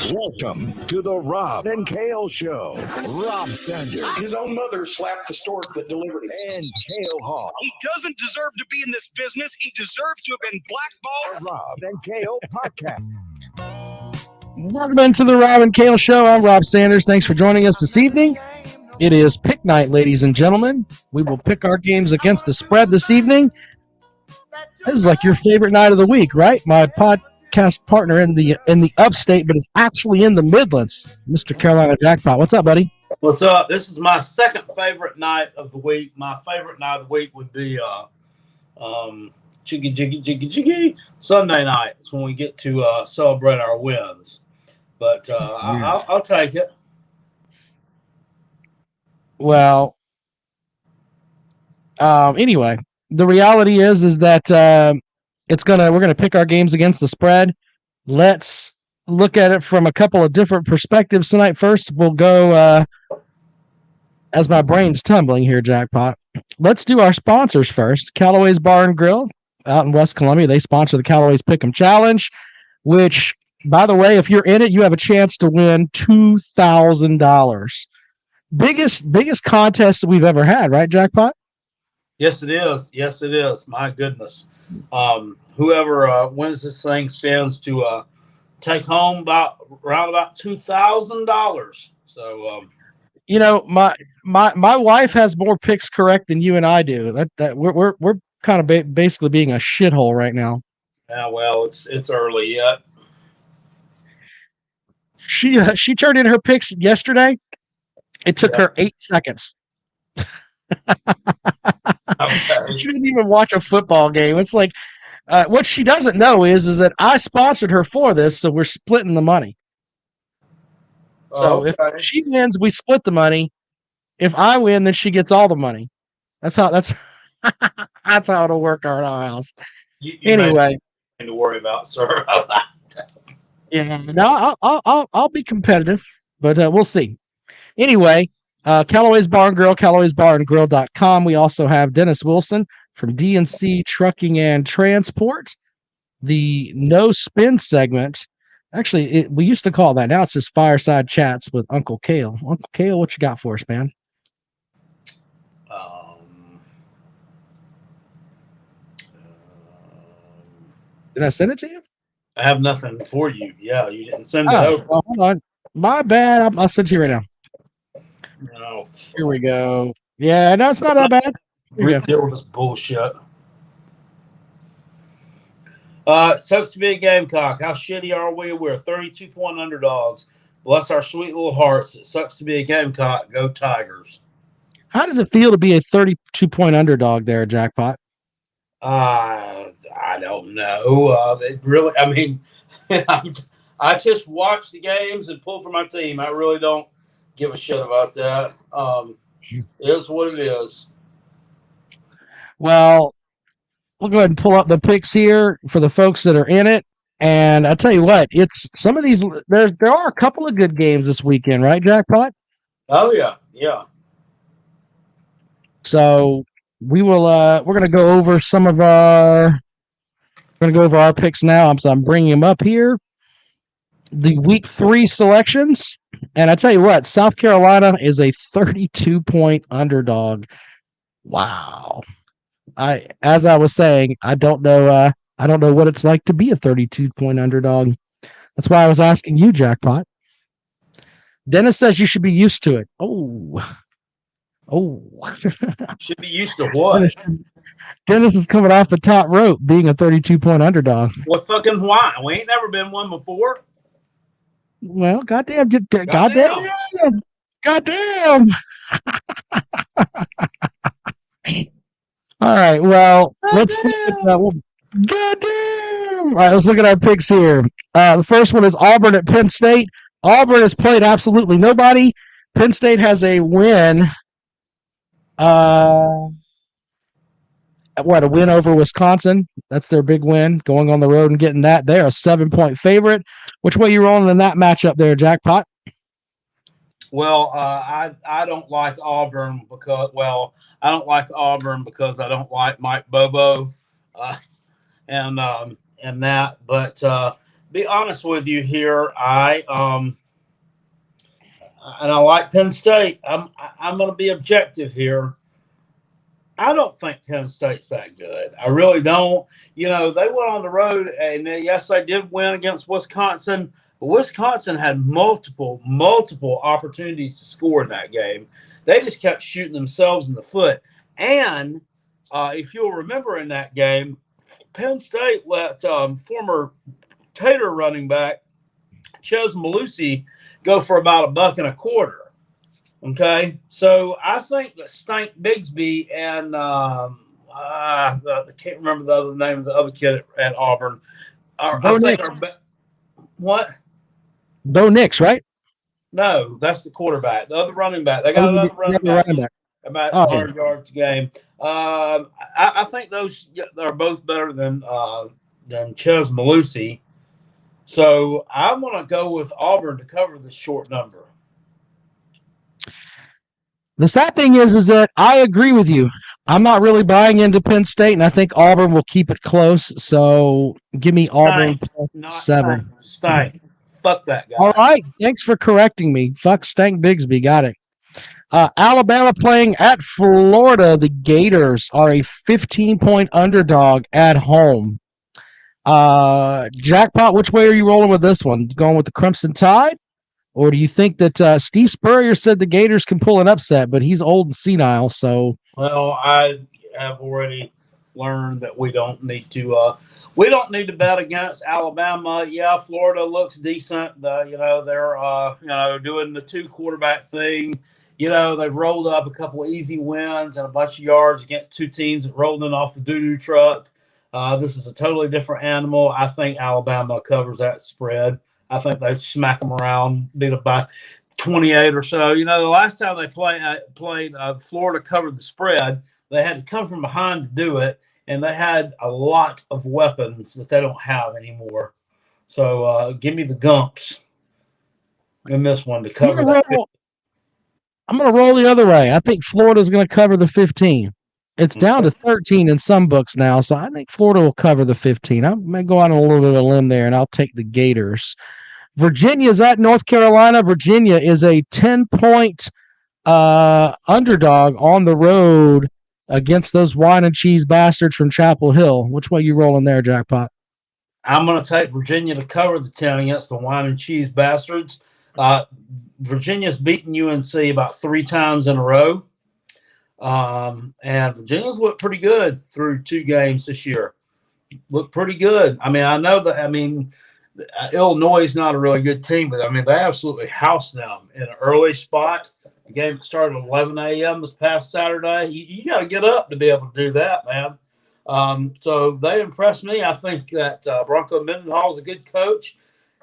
Welcome to the Rob and Kale Show. Rob Sanders. His own mother slapped the stork that delivered him. And Kale Hall. He doesn't deserve to be in this business. He deserves to have been blackballed. The Rob and Kale Podcast. Welcome into the Rob and Kale Show. I'm Rob Sanders. Thanks for joining us this evening. It is pick night, ladies and gentlemen. We will pick our games against the spread this evening. This is like your favorite night of the week, right? My podcast partner in the upstate, but it's actually in the Midlands, Mr. Carolina Jackpot. What's up, buddy? What's up? This is my second favorite night of the week. My favorite night of the week would be jiggy Sunday night. It's when we get to celebrate our wins. But I'll take it. Well, anyway, the reality is that we're gonna pick our games against the spread. Let's look at it from a couple of different perspectives tonight. First, we'll go as my brain's tumbling here, Jackpot. Let's do our sponsors first. Callaway's Bar and Grill out in West Columbia. They sponsor the Callaway's Pick'em Challenge, which, by the way, if you're in it, you have a chance to win $2,000. Biggest contest that we've ever had, right, Jackpot? Yes, it is. Yes, it is. My goodness. Whoever wins this thing stands to take home around about $2,000. So, my wife has more picks correct than you and I do. That we're kind of basically being a shithole right now. Yeah, well, it's early yet. She turned in her picks yesterday. It took her 8 seconds. Okay. She didn't even watch a football game. It's like what she doesn't know is that I sponsored her for this, so we're splitting the money. So if she wins, we split the money. If I win, then she gets all the money. That's how it'll work out in our house. Anyway, nothing to worry about, sir. Yeah, no, I'll be competitive, but we'll see. Anyway, Callaway's Bar and Grill, Callaway'sBarandGrill.com. We also have Dennis Wilson from DNC Trucking and Transport. The No Spin segment. Actually, we used to call that. Now it's just Fireside Chats with Uncle Kale. Uncle Kale, what you got for us, man? Did I send it to you? I have nothing for you. Yeah, you didn't send it over. Well, hold on. My bad. I'll send it to you right now. No. Here we go. Yeah, no, it's not that bad. Deal with this bullshit. Sucks to be a Gamecock. How shitty are we? We're 32-point underdogs. Bless our sweet little hearts. It sucks to be a Gamecock. Go Tigers. How does it feel to be a 32-point underdog there, Jackpot? I don't know. It really, I mean, I just watch the games and pull for my team. I really don't give a shit about that. It is what it is. Well, we'll go ahead and pull up the picks here for the folks that are in it. And I tell you what, it's some of these. There are a couple of good games this weekend, right, Jackpot? Oh yeah, yeah. So we will. We're going to go over some of our. We're going to go over our picks now. I'm bringing them up here. The week 3 selections, and I tell you what, South Carolina is a 32-point underdog. Wow. As I was saying, I don't know what it's like to be a 32-point underdog. That's why I was asking you, Jackpot. Dennis says you should be used to it. Oh. Should be used to what? Dennis is coming off the top rope being a 32-point underdog. What fucking why? We ain't never been one before. Well, goddamn. All right, well, let's look at that. Goddamn! All right, let's look at our picks here. The first one is Auburn at Penn State. Auburn has played absolutely nobody. Penn State has a win. A win over Wisconsin. That's their big win, going on the road and getting that. They're a 7-point favorite. Which way you rolling in that matchup there, Jackpot? Well, I don't like Auburn because I don't like Mike Bobo, and that. But be honest with you here. And I like Penn State. I'm going to be objective here. I don't think Penn State's that good. I really don't. You know, they went on the road, and yes, they did win against Wisconsin, but Wisconsin had multiple opportunities to score in that game. They just kept shooting themselves in the foot. And if you'll remember in that game, Penn State let former Tater running back Ches Malusi go for about $1.25. Okay, so I think that Stank Bigsby and I can't remember the other name of the other kid at Auburn. Bo Nix. What? Bo Nix, right? No, that's the quarterback. The other running back. They got another running back. About 100 yards a game. I think those are both better than Ches Malusi. So I'm going to go with Auburn to cover the short number. The sad thing is that I agree with you. I'm not really buying into Penn State, and I think Auburn will keep it close. So give me Auburn plus 7. Stank. Fuck that guy. All right. Thanks for correcting me. Fuck Stank Bigsby. Got it. Alabama playing at Florida. The Gators are a 15-point underdog at home. Jackpot, which way are you rolling with this one? Going with the Crimson Tide? Or do you think that Steve Spurrier said the Gators can pull an upset, but he's old and senile, so... Well, I have already learned that we don't need to bet against Alabama. Yeah, Florida looks decent. They're doing the 2 quarterback thing. You know, they've rolled up a couple of easy wins and a bunch of yards against 2 teams that rolled in off the doo-doo truck. This is a totally different animal. I think Alabama covers that spread. I think they smack them around, beat them by 28 or so. You know, the last time they played Florida covered the spread, they had to come from behind to do it, and they had a lot of weapons that they don't have anymore. So give me the Gumps in this one to cover that. I'm going to roll the other way. I think Florida's going to cover the 15. It's down to 13 in some books now, so I think Florida will cover the 15. I may go out on a little bit of a limb there, and I'll take the Gators. Virginia's at North Carolina. Virginia is a 10-point underdog on the road against those wine and cheese bastards from Chapel Hill. Which way you rolling there, Jackpot? I'm going to take Virginia to cover the 10 against the wine and cheese bastards. Virginia's beaten UNC about 3 times in a row. And Virginia's looked pretty good through 2 games this year. Looked pretty good. I mean, Illinois is not a really good team, but I mean, they absolutely housed them in an early spot. The game started at 11 a.m. this past Saturday. You got to get up to be able to do that, man. So they impressed me. I think that Bronco Mendenhall is a good coach,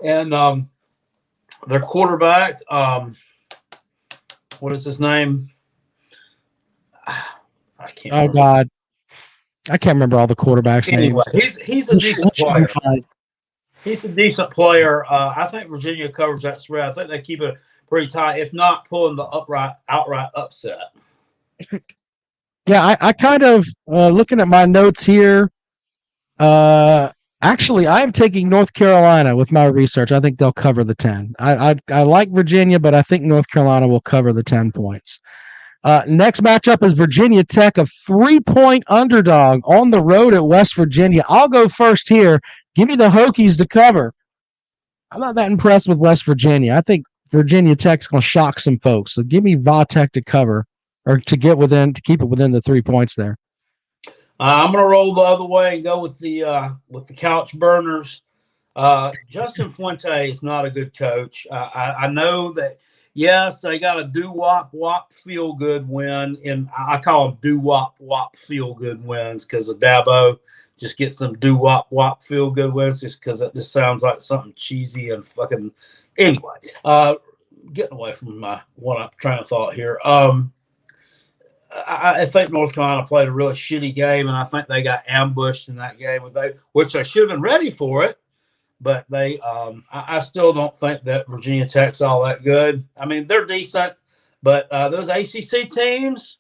and their quarterback, what is his name? I can't. Oh remember. God, I can't remember all the quarterbacks' anyway, names. He's a decent player. He's a decent player. I think Virginia covers that spread. I think they keep it pretty tight, if not pulling the outright upset. Yeah, I kind of looking at my notes here. Actually, I am taking North Carolina with my research. I think they'll cover the 10. I like Virginia, but I think North Carolina will cover the 10 points. Next matchup is Virginia Tech, a 3-point underdog on the road at West Virginia. I'll go first here. Give me the Hokies to cover. I'm not that impressed with West Virginia. I think Virginia Tech's going to shock some folks. So give me Va Tech to cover or to keep it within the 3 points there. I'm going to roll the other way and go with the couch burners. Justin Fuente is not a good coach. I know that. Yes, they got a do-wop feel-good win, and I call them do-wop feel-good wins because of Dabo just gets them do-wop feel-good wins just because it just sounds like something cheesy and fucking – anyway, getting away from what I'm trying to thought here. I think North Carolina played a really shitty game, and I think they got ambushed in that game, which they should have been ready for it. But I still don't think that Virginia Tech's all that good. I mean, they're decent, but those ACC teams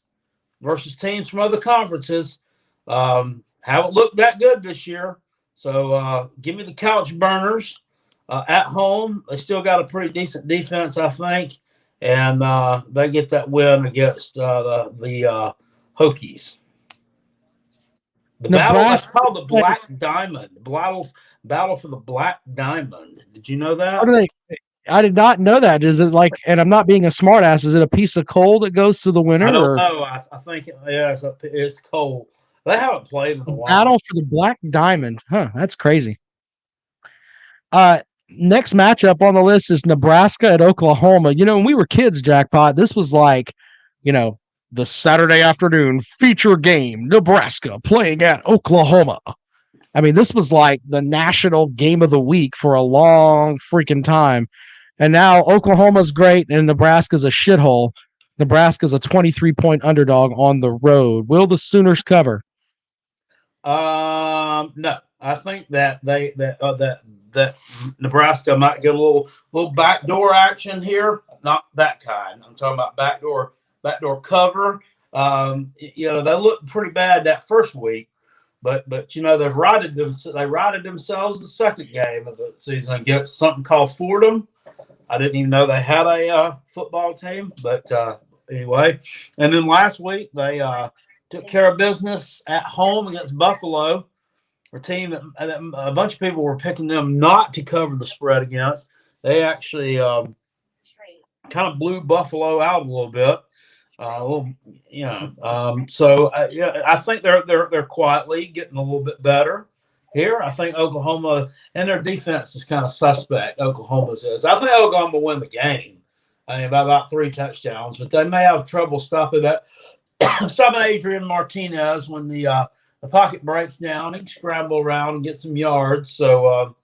versus teams from other conferences haven't looked that good this year. So give me the couch burners. At home, they still got a pretty decent defense, I think, and they get that win against the Hokies. The battle that's Nebraska. called the Black Diamond. Battle for the Black Diamond. Did you know that? How do they? I did not know that. Is it like? And I'm not being a smartass. Is it a piece of coal that goes to the winner? I don't or know. I think it's cold. They haven't played in a while. Battle for the Black Diamond? Huh? That's crazy. Next matchup on the list is Nebraska at Oklahoma. You know, when we were kids, Jackpot, this was like, you know, the Saturday afternoon feature game. Nebraska playing at Oklahoma. I mean, this was like the national game of the week for a long freaking time. And now Oklahoma's great and Nebraska's a shithole. Nebraska's a 23-point underdog on the road. Will the Sooners cover? No. I think that that Nebraska might get a little backdoor action here. Not that kind. I'm talking about backdoor cover. You know, they looked pretty bad that first week. But you know, they righted themselves the second game of the season against something called Fordham. I didn't even know they had a football team, but anyway. And then last week they took care of business at home against Buffalo, a team that a bunch of people were picking them not to cover the spread against. They actually kind of blew Buffalo out a little bit. So I think they're quietly getting a little bit better here. I think Oklahoma and their defense is kind of suspect. Oklahoma's is. I think Oklahoma will win the game. I mean, by about 3 touchdowns, but they may have trouble stopping Adrian Martinez when the pocket breaks down. He can scramble around and get some yards. So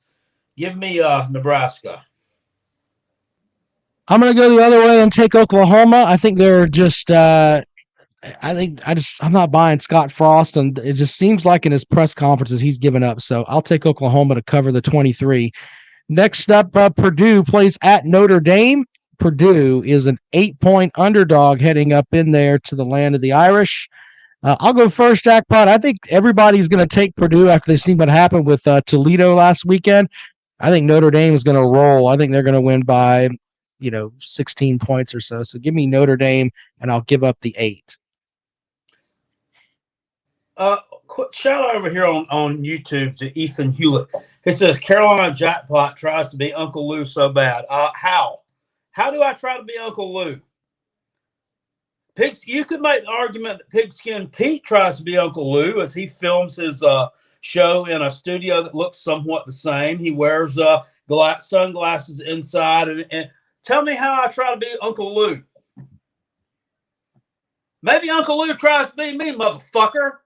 give me Nebraska. I'm going to go the other way and take Oklahoma. I think they're just I'm not buying Scott Frost, and it just seems like in his press conferences he's given up. So I'll take Oklahoma to cover the 23. Next up, Purdue plays at Notre Dame. Purdue is an 8-point underdog heading up in there to the land of the Irish. I'll go first, Jackpot. I think everybody's going to take Purdue after they see what happened with Toledo last weekend. I think Notre Dame is going to roll. I think they're going to win by 16 points or so. So give me Notre Dame, and I'll give up the 8. Quick shout out over here on YouTube to Ethan Hewlett. He says Carolina Jackpot tries to be Uncle Lou so bad. How? How do I try to be Uncle Lou? You could make the argument that Pigskin Pete tries to be Uncle Lou as he films his show in a studio that looks somewhat the same. He wears sunglasses inside. And tell me how I try to be Uncle Lou. Maybe Uncle Lou tries to be me, motherfucker.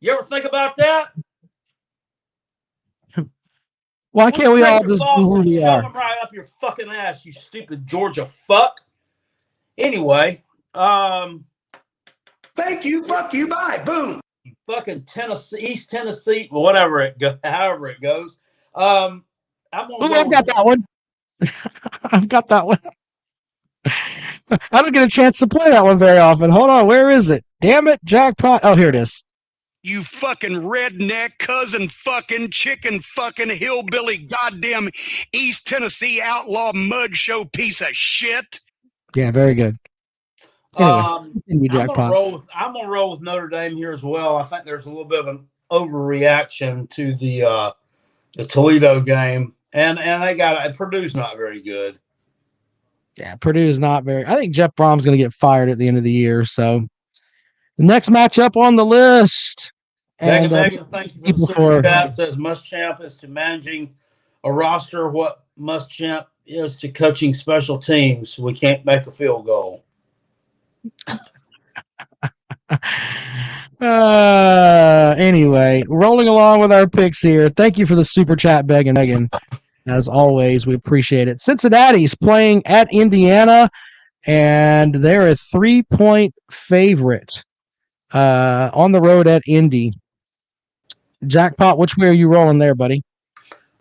You ever think about that? Why can't we all just do who we shove are? them right up your fucking ass, you stupid Georgia fuck. Anyway, Thank you, fuck you, bye, boom. You fucking Tennessee, East Tennessee, however it goes. I've got that one. I've got that one. I don't get a chance to play that one very often. Hold on, where is it? Damn it, Jackpot. Oh, here it is. You fucking redneck, cousin fucking, chicken fucking, hillbilly, goddamn East Tennessee outlaw mud show piece of shit. Yeah, very good. Anyway, I'm gonna roll with Notre Dame here as well. I think there's a little bit of an overreaction to the Toledo game, and Purdue's not very good. Yeah, Purdue's not very. I think Jeff Brom's going to get fired at the end of the year. So the next matchup on the list. And thank you for the super chat. Says Muschamp is to managing a roster what Muschamp is to coaching special teams. We can't make a field goal. Anyway, rolling along with our picks here. Thank you for the super chat, Beg and Megan. As always, we appreciate it. Cincinnati's playing at Indiana, and they're a 3-point favorite on the road at Indy. Jackpot, which way are you rolling there, buddy?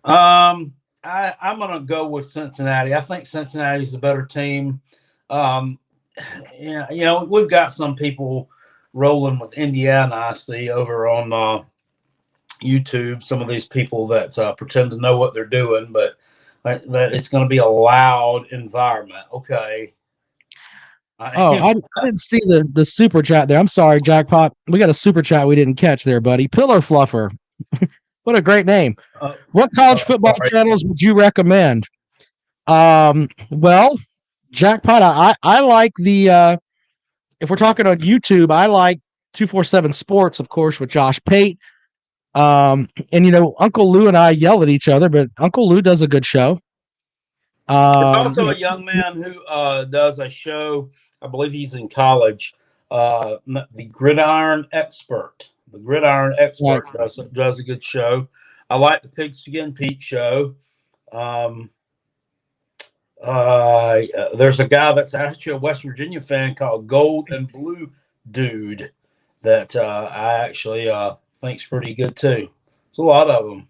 I'm going to go with Cincinnati. I think Cincinnati's the better team. We've got some people rolling with Indiana, I see, over on YouTube, some of these people that pretend to know what they're doing, but that it's going to be a loud environment. Okay. I didn't see the super chat there. I'm sorry, Jackpot. We got a super chat we didn't catch there, buddy. Pillar Fluffer. What a great name. What college football channels would you recommend? Well, Jackpot, I like the if we're talking on YouTube, I like 247 Sports, of course, with Josh Pate. And Uncle Lou and I yell at each other, but Uncle Lou does a good show. There's also a young man who does a show. I believe he's in college. The Gridiron Expert. The Gridiron Expert does a good show. I like the Pigskin Pete show. There's a guy that's actually a West Virginia fan called Gold and Blue Dude that I actually think's pretty good too. There's a lot of them.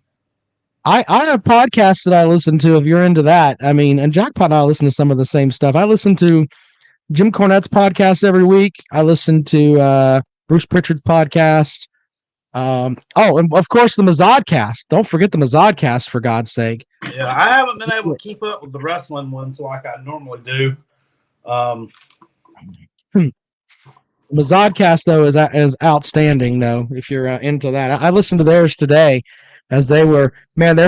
I have podcasts that I listen to if you're into that. I mean, and Jackpot and I listen to some of the same stuff. I listen to Jim Cornette's podcast every week. I listen to Bruce Pritchard's podcast. And of course the Mazodcast. Don't forget the Mazodcast, for God's sake. Yeah, I haven't been able to keep up with the wrestling ones like I normally do. Mazodcast though is outstanding though. If you're into that, I listened to theirs today, as their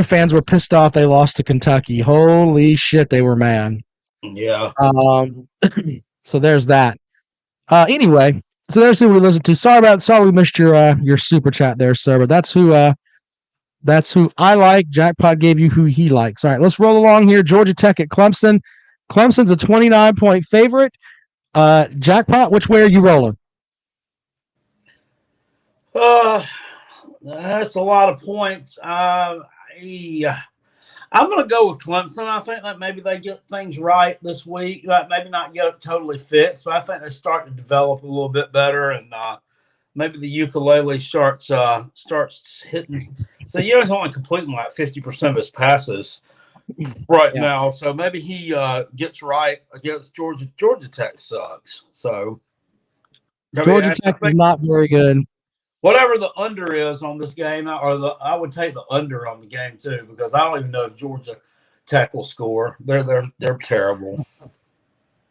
fans were pissed off they lost to Kentucky. Holy shit, they were mad. Yeah. So there's that. Anyway, so there's who we listen to. Sorry we missed your super chat there, sir. But that's who I like. Jackpot gave you who he likes. All right, let's roll along here. Georgia Tech at Clemson. Clemson's a 29-point favorite. Jackpot, which way are you rolling? That's a lot of points. I'm going to go with Clemson. I think that maybe they get things right this week. Maybe not get it totally fixed, but I think they start to develop a little bit better, and maybe the ukulele starts hitting. So he's only completing like 50% of his passes right now. So maybe he gets right against Georgia. Georgia Tech sucks. So Georgia Tech is not very good. Whatever the under is on this game, I would take the under on the game too, because I don't even know if Georgia Tech will score. They're terrible.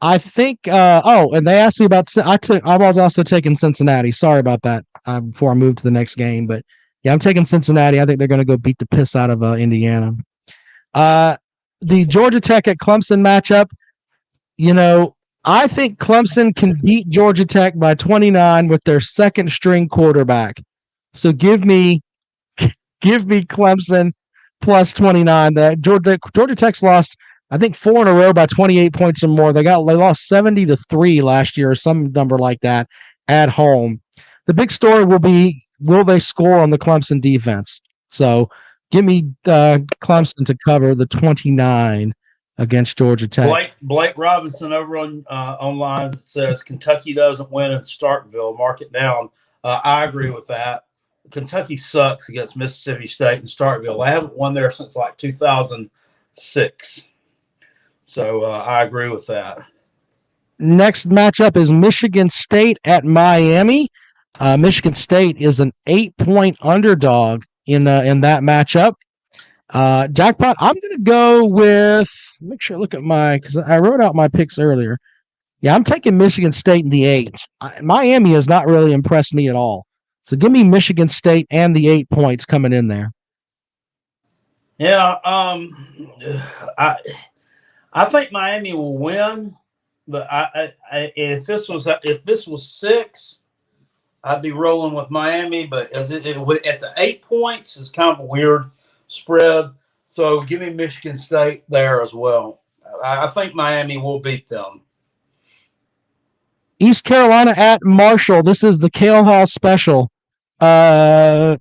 I think. And they asked me about. I was also taking Cincinnati. Sorry about that. Before I move to the next game, but yeah, I'm taking Cincinnati. I think they're going to go beat the piss out of Indiana. The Georgia Tech at Clemson matchup. I think Clemson can beat Georgia Tech by 29 with their second string quarterback. So give me Clemson plus 29. That Georgia Tech's lost, I think, 4 in a row by 28 points or more. They lost 70-3 last year, or some number like that, at home. The big story will be, will they score on the Clemson defense? So give me Clemson to cover the 29 against Georgia Tech. Blake Robinson over on online says Kentucky doesn't win in Starkville. Mark it down. I agree with that. Kentucky sucks against Mississippi State and Starkville. They haven't won there since like 2006. So I agree with that. Next matchup is Michigan State at Miami. Michigan State is an 8-point underdog in that matchup. Jackpot, I'm going to go with, make sure I look at because I wrote out my picks earlier. Yeah, I'm taking Michigan State in the 8. Miami has not really impressed me at all. So give me Michigan State and the 8 points coming in there. Yeah, I think Miami will win, but if this was 6, I'd be rolling with Miami. But at the 8 points is kind of a weird spread. So give me Michigan State there as well. I think Miami will beat them. East Carolina at Marshall. This is the Kale Hall special. I'm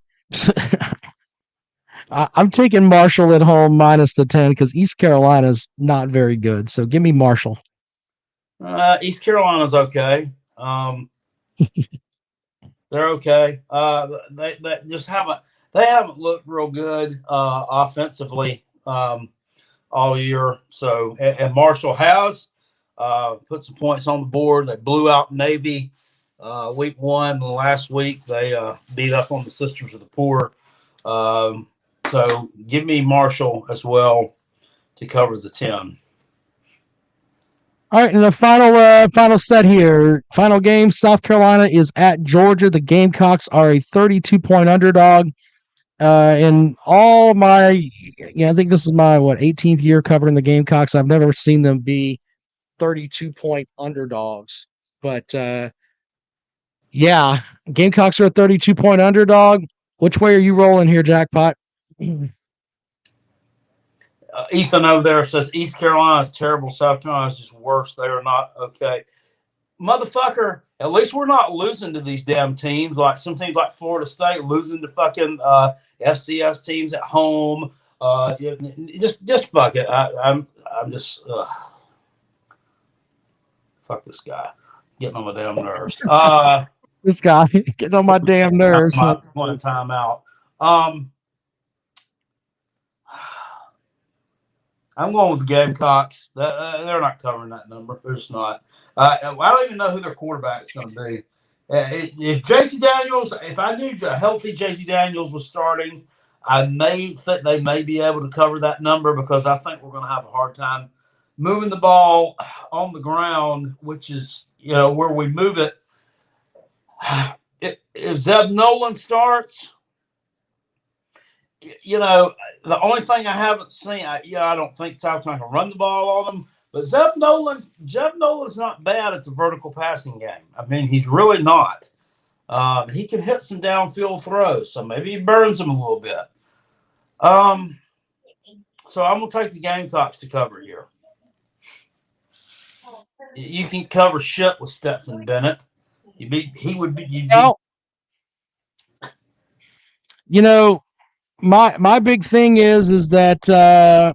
taking Marshall at home minus the 10 because East Carolina's not very good. So give me Marshall. East Carolina's okay. They're okay. They just haven't looked real good offensively all year. So and Marshall has put some points on the board. They blew out Navy week 1. Last week they beat up on the Sisters of the Poor So give me Marshall as well to cover the 10. All right, and the final set here, final game. South Carolina is at Georgia. The Gamecocks are a 32-point underdog. In all my, I think this is my 18th year covering the Gamecocks. I've never seen them be 32-point underdogs. But yeah, Gamecocks are a 32-point underdog. Which way are you rolling here, Jackpot? Ethan over there says East Carolina is terrible. South Carolina is just worse. They are not okay. Motherfucker, at least we're not losing to these damn teams. Like some teams like Florida State losing to fucking FCS teams at home. Just fuck it. I'm just fuck this guy. Getting on my damn nerves. This guy getting on my damn nerves. One time out. I'm going with the Gamecocks. They're not covering that number. They're just not. I don't even know who their quarterback is going to be. If JT Daniels, if I knew a healthy JT Daniels was starting, I may think they may be able to cover that number because I think we're going to have a hard time moving the ball on the ground, which is where we move it. If Zeb Nolan starts. The only thing I haven't seen, I don't think South Carolina can run the ball on them. But Zeb Nolan's not bad at the vertical passing game. I mean, he's really not. He can hit some downfield throws, so maybe he burns them a little bit. So I'm gonna take the Gamecocks to cover here. You can cover shit with Stetson Bennett. My big thing is that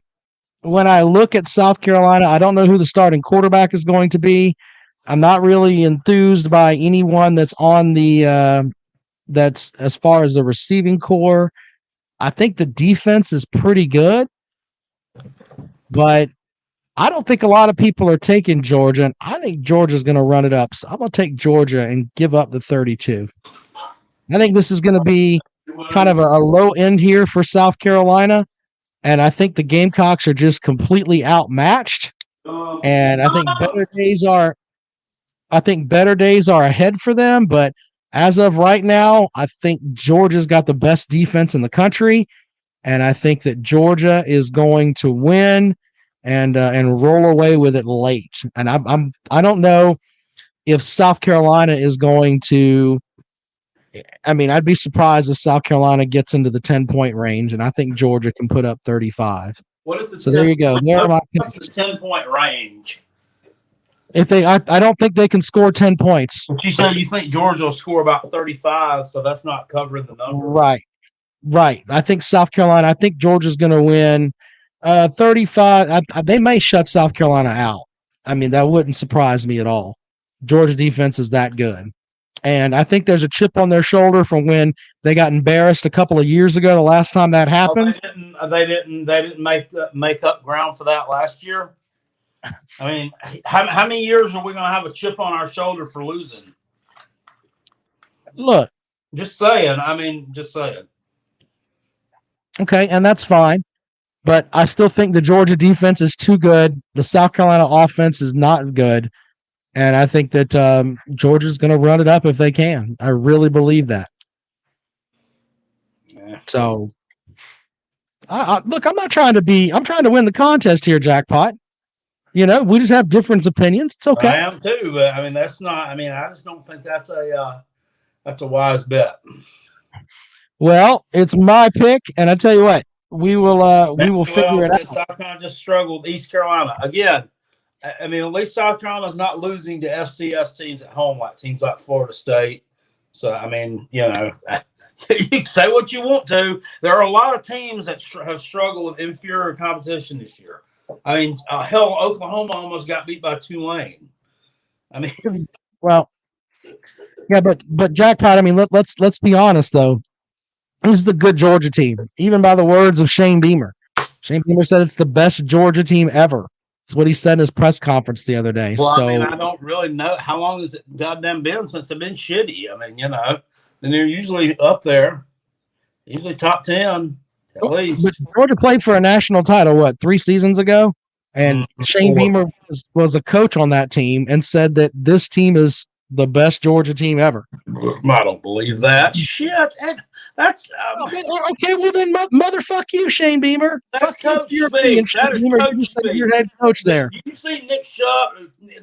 when I look at South Carolina, I don't know who the starting quarterback is going to be. I'm not really enthused by anyone that's on the that's as far as the receiving core. I think the defense is pretty good, but I don't think a lot of people are taking Georgia, and I think Georgia's going to run it up. So I'm going to take Georgia and give up the 32. I think this is going to be kind of a low end here for South Carolina, and I think the Gamecocks are just completely outmatched. And I think better days are ahead for them. But as of right now, I think Georgia's got the best defense in the country, and I think that Georgia is going to win and roll away with it late. And I don't know if South Carolina is going to. I mean, I'd be surprised if South Carolina gets into the 10-point range, and I think Georgia can put up 35. What is the so there you go. What's the 10-point range? I don't think they can score 10 points. But you said you think Georgia will score about 35, so that's not covering the number. Right. I think Georgia's going to win 35. They may shut South Carolina out. I mean, that wouldn't surprise me at all. Georgia defense is that good. And I think there's a chip on their shoulder from when they got embarrassed a couple of years ago. The last time that happened, they didn't make up ground for that last year. I mean, how many years are we going to have a chip on our shoulder for losing? Look, just saying. Just saying. Okay, and that's fine, but I still think the Georgia defense is too good. The South Carolina offense is not good. And I think that Georgia's going to run it up if they can. I really believe that. Yeah. So, look, I'm trying to win the contest here, Jackpot. We just have different opinions. It's okay. I am too, but I just don't think that's a wise bet. Well, it's my pick, and I tell you what, we will figure it out. South Carolina just struggled with East Carolina again. I mean, at least South Carolina's not losing to FCS teams at home, like teams like Florida State. So, I mean, you can say what you want to. There are a lot of teams that have struggled with inferior competition this year. I mean, hell, Oklahoma almost got beat by Tulane. I mean, well, yeah, but Jackpot. I mean, let's be honest though. This is the good Georgia team, even by the words of Shane Beamer. Shane Beamer said it's the best Georgia team ever. That's what he said in his press conference the other day. Well, so, I don't really know how long has it goddamn been since they've been shitty. I mean, and they're usually up there. Usually top 10, at least. But Georgia played for a national title, what, 3 seasons ago? And Shane Beamer was a coach on that team and said that this team is the best Georgia team ever. I don't believe that. Shit. That's okay. Well, then, motherfuck you, Shane Beamer. That's Fuck coach your speak. opinion, That Shane is Beamer. coach You just said speak. your head coach there. You see Nick Chubb.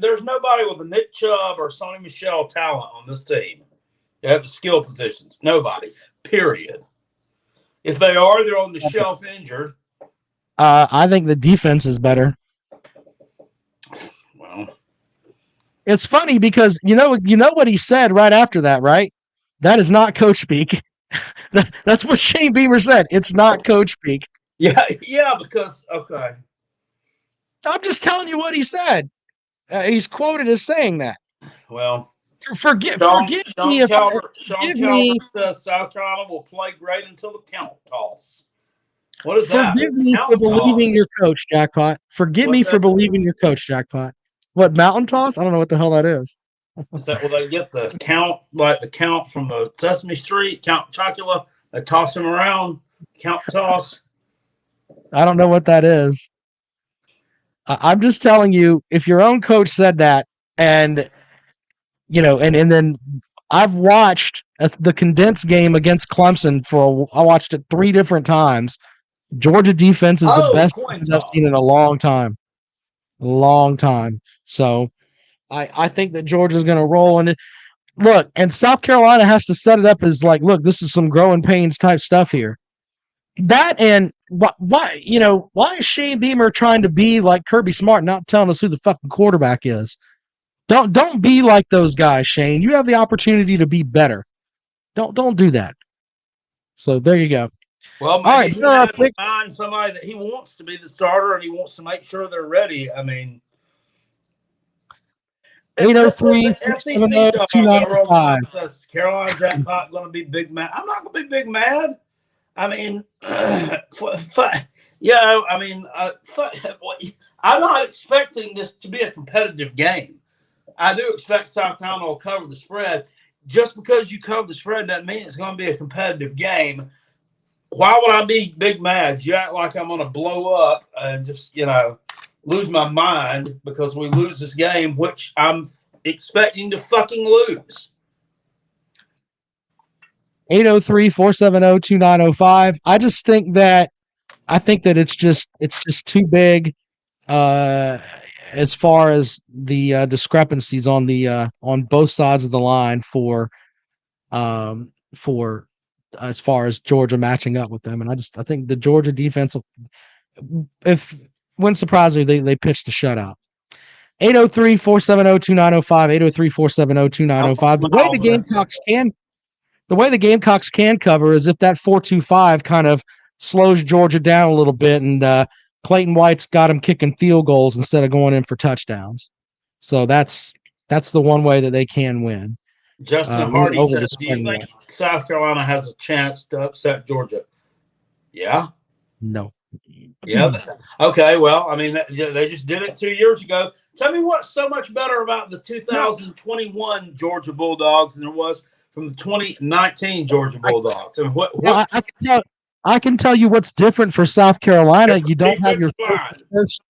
There's nobody with a Nick Chubb or Sonny Michel talent on this team. They have the skill positions. Nobody. Period. If they are, they're on the shelf injured. I think the defense is better. Well, it's funny because you know what he said right after that, right? That is not coach speak. That's what Shane Beamer said. It's not coach speak. Yeah, because okay. I'm just telling you what he said. He's quoted as saying that. Well, forgive me if Sean Calvert says South Carolina will play great until the count toss. What is that? Forgive me for believing your coach, Jackpot. Forgive me for believing your coach, Jackpot. What, mountain toss? I don't know what the hell that is. Is that where they get the count, like the count from the Sesame Street, Count Chocula? They toss him around, count toss. I don't know what that is. I'm just telling you, if your own coach said that, and and then I've watched the condensed game against Clemson I watched it 3 different times. Georgia defense is the best I've seen in a long time. Long time. So I think that Georgia's going to roll. And look, and South Carolina has to set it up as like, look, this is some growing pains type stuff here. That and why is Shane Beamer trying to be like Kirby Smart, not telling us who the fucking quarterback is? Don't be like those guys, Shane. You have the opportunity to be better. Don't do that. So there you go. Well, maybe he has to find somebody that he wants to be the starter and he wants to make sure they're ready. I mean, 803 Carolina Jackpot going to be big mad. I'm not going to be big mad. I mean, I'm not expecting this to be a competitive game. I do expect South Carolina will cover the spread. Just because you cover the spread doesn't mean it's going to be a competitive game. Why would I be big mad? You act like I'm going to blow up and just, lose my mind because we lose this game, which I'm expecting to fucking lose. 803-470-2905. I think that it's just too big as far as the discrepancies on both sides of the line for as far as Georgia matching up with them. And I think the Georgia defense wouldn't surprise me they pitched the shutout. 803-470-2905, 803-470-2905. The way the Gamecocks can cover is if that 4-2-5 kind of slows Georgia down a little bit, and Clayton White's got him kicking field goals instead of going in for touchdowns. So that's the one way that they can win. Justin Hardy says, do you think South Carolina has a chance to upset Georgia? Yeah. No. Yeah. Okay. Well, I mean, they just did it 2 years ago. Tell me what's so much better about the 2021 Georgia Bulldogs than there was from the 2019 Georgia Bulldogs. And I can tell you what's different for South Carolina. You don't have your first.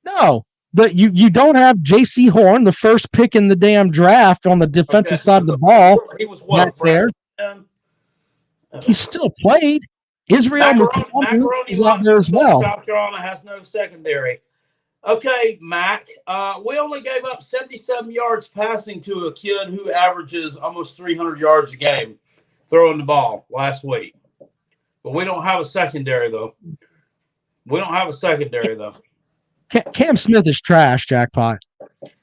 No, but you don't have J.C. Horn, the first pick in the damn draft on the defensive side of the ball. He was what there. He still played. Israel Macaroni is out there as well. South Carolina has no secondary. Okay, Mac. We only gave up 77 yards passing to a kid who averages almost 300 yards a game throwing the ball last week. But we don't have a secondary, though. Cam Smith is trash, Jackpot.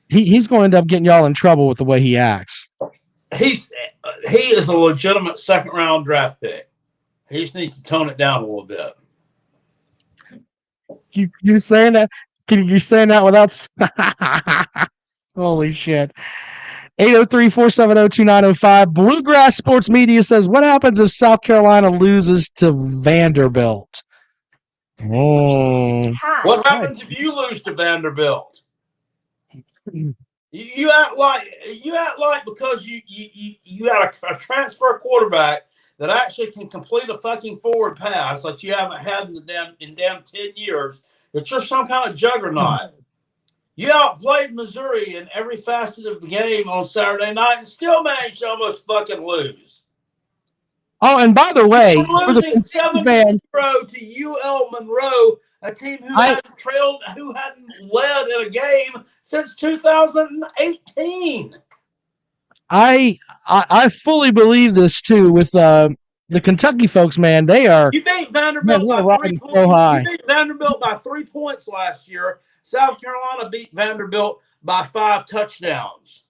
He's going to end up getting y'all in trouble with the way he acts. He is a legitimate second-round draft pick. He just needs to tone it down a little bit. You saying that? You saying that without? Holy shit. 803-470-2905. Bluegrass Sports Media says, what happens if South Carolina loses to Vanderbilt? Oh. What happens if you lose to Vanderbilt? You act like because you had a transfer quarterback that actually can complete a fucking forward pass that you haven't had in damn 10 years, that you're some kind of juggernaut. You outplayed Missouri in every facet of the game on Saturday night and still managed to almost fucking lose. Oh, and by the way, We're for the losing 7-0 to UL Monroe, a team who hadn't led in a game since 2018. I fully believe this too. With the Kentucky folks, man, they are. You beat Vanderbilt by 3 points. So high. You beat Vanderbilt by 3 points last year. South Carolina beat Vanderbilt by 5 touchdowns.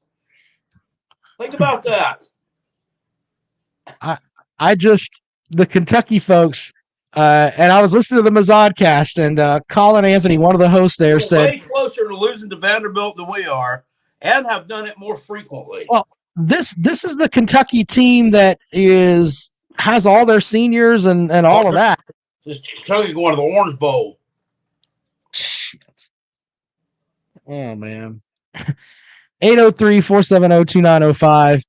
Think about that. The Kentucky folks, and I was listening to the Mazodcast, and Colin Anthony, one of the hosts there, said way closer to losing to Vanderbilt than we are, and have done it more frequently. Well, this is the Kentucky team that has all their seniors and all of that. Just Kentucky going to the Orange Bowl. Shit. Oh man. 803-470-2905.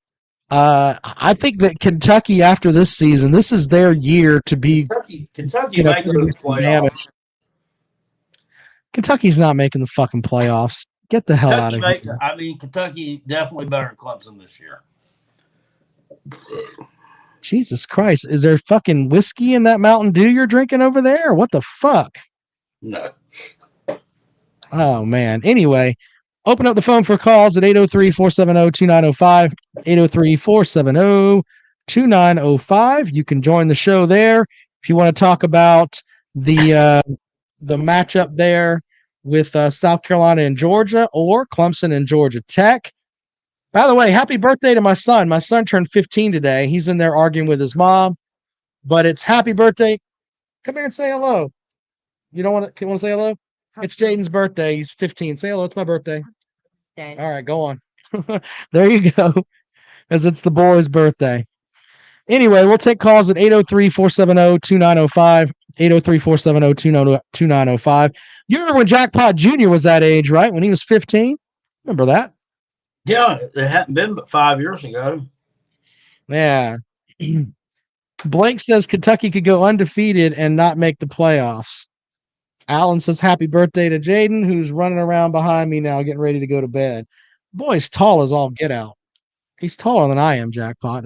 I think that Kentucky, after this season, this is their year to be. Kentucky making the playoffs. Kentucky's not making the fucking playoffs. Get the hell out of here. I mean, Kentucky definitely better than Clemson this year. Jesus Christ. Is there fucking whiskey in that Mountain Dew you're drinking over there? What the fuck? No. Oh, man. Anyway, open up the phone for calls at 803-470-2905, 803-470-2905. You can join the show there if you want to talk about the matchup there with South Carolina and Georgia, or Clemson and Georgia Tech. By the way, happy birthday to my son. My son turned 15 today. He's in there arguing with his mom, but it's happy birthday. Come here and say hello. You don't want to say hello? It's Jaden's birthday. He's 15. Say hello. It's my birthday. Okay. All right, go on. There you go. As it's the boy's birthday. Anyway, we'll take calls at 803-470-2905, 803-470-2905. You remember when Jackpot Jr. was that age, right? When he was 15? Remember that? Yeah, it hadn't been but 5 years ago. Yeah. Blake says Kentucky could go undefeated and not make the playoffs. Alan says happy birthday to Jaden, who's running around behind me now, getting ready to go to bed. Boy's tall as all get out. He's taller than I am, Jackpot.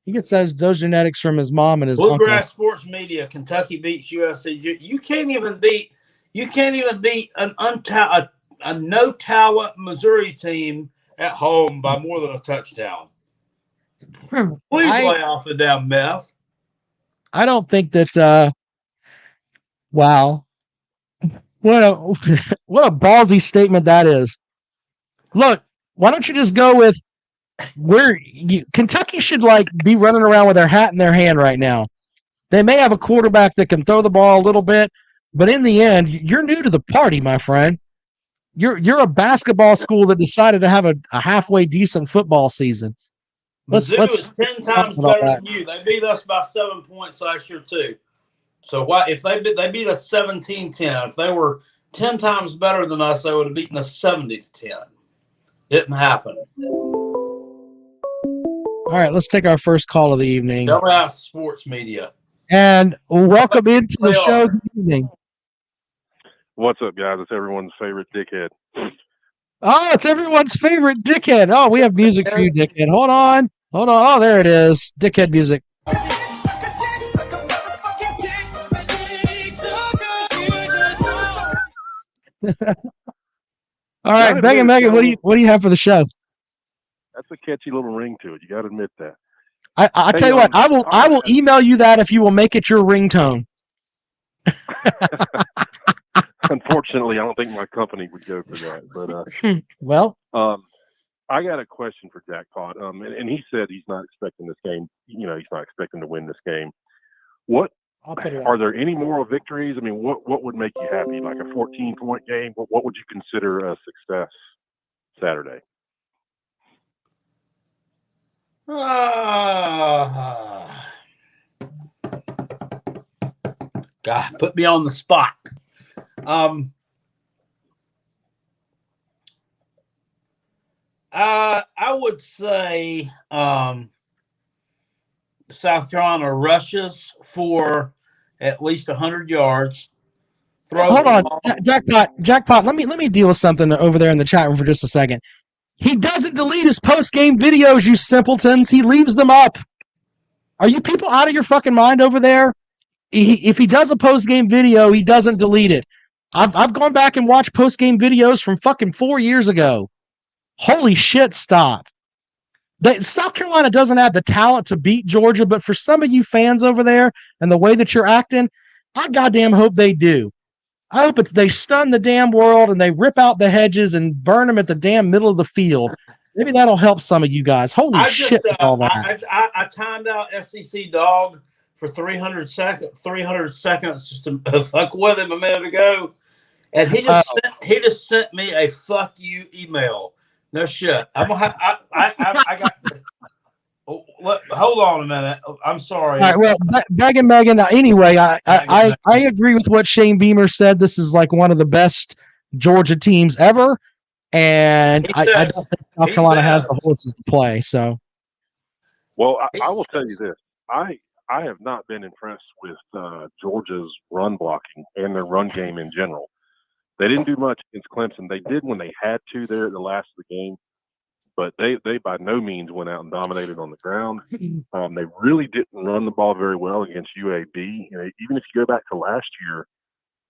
He gets those genetics from his mom and his uncle. Bluegrass Sports Media, Kentucky beats USC. You can't even beat a no talent Missouri team at home by more than a touchdown. Please lay off the damn meth. I don't think that. Wow, what a ballsy statement that is. Look, why don't you just go with Kentucky should be running around with their hat in their hand right now. They may have a quarterback that can throw the ball a little bit, but in the end, you're new to the party, my friend. You're a basketball school that decided to have a halfway decent football season. Mizzou is 10 times better than you. They beat us by 7 points last year too. So if they beat us 17-10, if they were 10 times better than us, they would have beaten us 70-10. Didn't happen. All right, let's take our first call of the evening. Dumbass Sports Media. And welcome into the show this evening. What's up, guys? It's everyone's favorite dickhead. Oh, it's everyone's favorite dickhead. Oh, we have music for you, dickhead. Hold on. Oh, there it is. Dickhead music. All right, Megan, what do you have for the show? That's a catchy little ring to it. You got to admit that. I tell you what, I will email you that if you will make it your ringtone. Unfortunately, I don't think my company would go for that. But well, I got a question for Jackpot. And he said he's not expecting this game. He's not expecting to win this game. Are there any moral victories? I mean, what would make you happy? Like a 14-point game? What would you consider a success Saturday? God, put me on the spot. I would say South Carolina rushes for at least 100 yards. Hold on, jackpot. Let me deal with something over there in the chat room for just a second. He doesn't delete his post-game videos, you simpletons. He leaves them up. Are you people out of your fucking mind over there? If he does a post-game video, he doesn't delete it. I've gone back and watched post-game videos from fucking 4 years ago. Holy shit, stop. South Carolina doesn't have the talent to beat Georgia, but for some of you fans over there and the way that you're acting, I goddamn hope they do. I hope they stun the damn world and they rip out the hedges and burn them at the damn middle of the field. Maybe that'll help some of you guys. Holy shit, all that. I timed out SEC Dog for 300 seconds just to fuck with him a minute ago, and he just sent me a fuck you email. No shit. I'm gonna have, I got to. Hold on a minute. I'm sorry. All right, well, Megan. Anyway, I agree with what Shane Beamer said. This is like one of the best Georgia teams ever, and I don't think South Carolina has the horses to play. So, well, I will tell you this: I have not been impressed with Georgia's run blocking and their run game in general. They didn't do much against Clemson. They did when they had to there at the last of the game. But they by no means went out and dominated on the ground. They really didn't run the ball very well against UAB. Even if you go back to last year,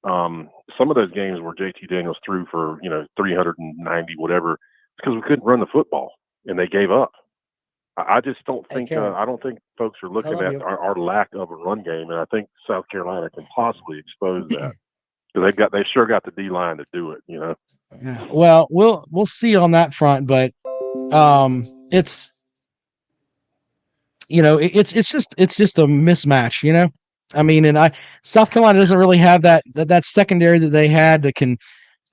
some of those games where JT Daniels threw for 390 whatever, because we couldn't run the football and they gave up. I just don't think I don't think folks are looking at our lack of a run game, and I think South Carolina can possibly expose that because they sure got the D line to do it. Yeah. Well, we'll see on that front, but. It's it's just a mismatch, I mean, and South Carolina doesn't really have that secondary that they had that can,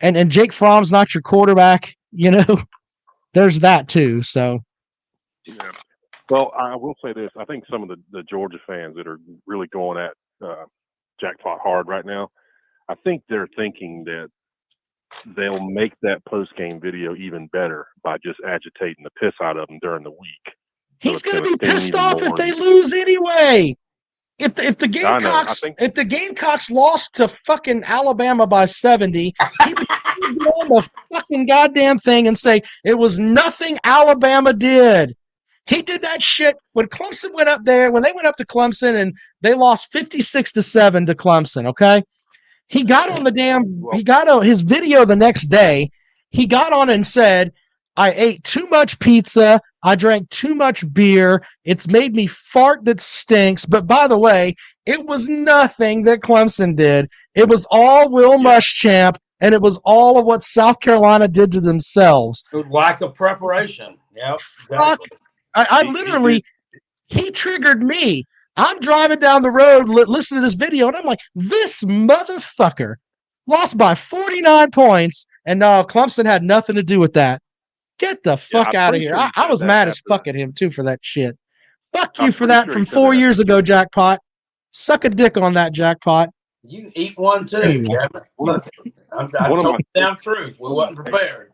and Jake Fromm's not your quarterback, there's that too. So, yeah. Well, I will say this: I think some of the Georgia fans that are really going at Jackpot hard right now, I think they're thinking that they'll make that post-game video even better by just agitating the piss out of them during the week. He's going to be pissed off if they lose anyway. If the Gamecocks lost to fucking Alabama by 70, he would go on the fucking goddamn thing and say it was nothing Alabama did. He did that shit when Clemson went up there, when they went up to Clemson and they lost 56-7 to Clemson, okay? He got on his video the next day. He got on and said, I ate too much pizza. I drank too much beer. It's made me fart that stinks. But by the way, it was nothing that Clemson did. It was all Will Muschamp, and it was all of what South Carolina did to themselves. Lack of preparation. Yeah, exactly. Fuck. I literally, he triggered me. I'm driving down the road listening to this video, and I'm like, this motherfucker lost by 49 points, and no, Clemson had nothing to do with that. Get the fuck out of here. I was mad as fuck at him, too, for that shit. Fuck you for that from 4 years ago, Jackpot. Suck a dick on that, Jackpot. You can eat one, too. Yeah. Look, I'm telling you the damn truth. We wasn't prepared.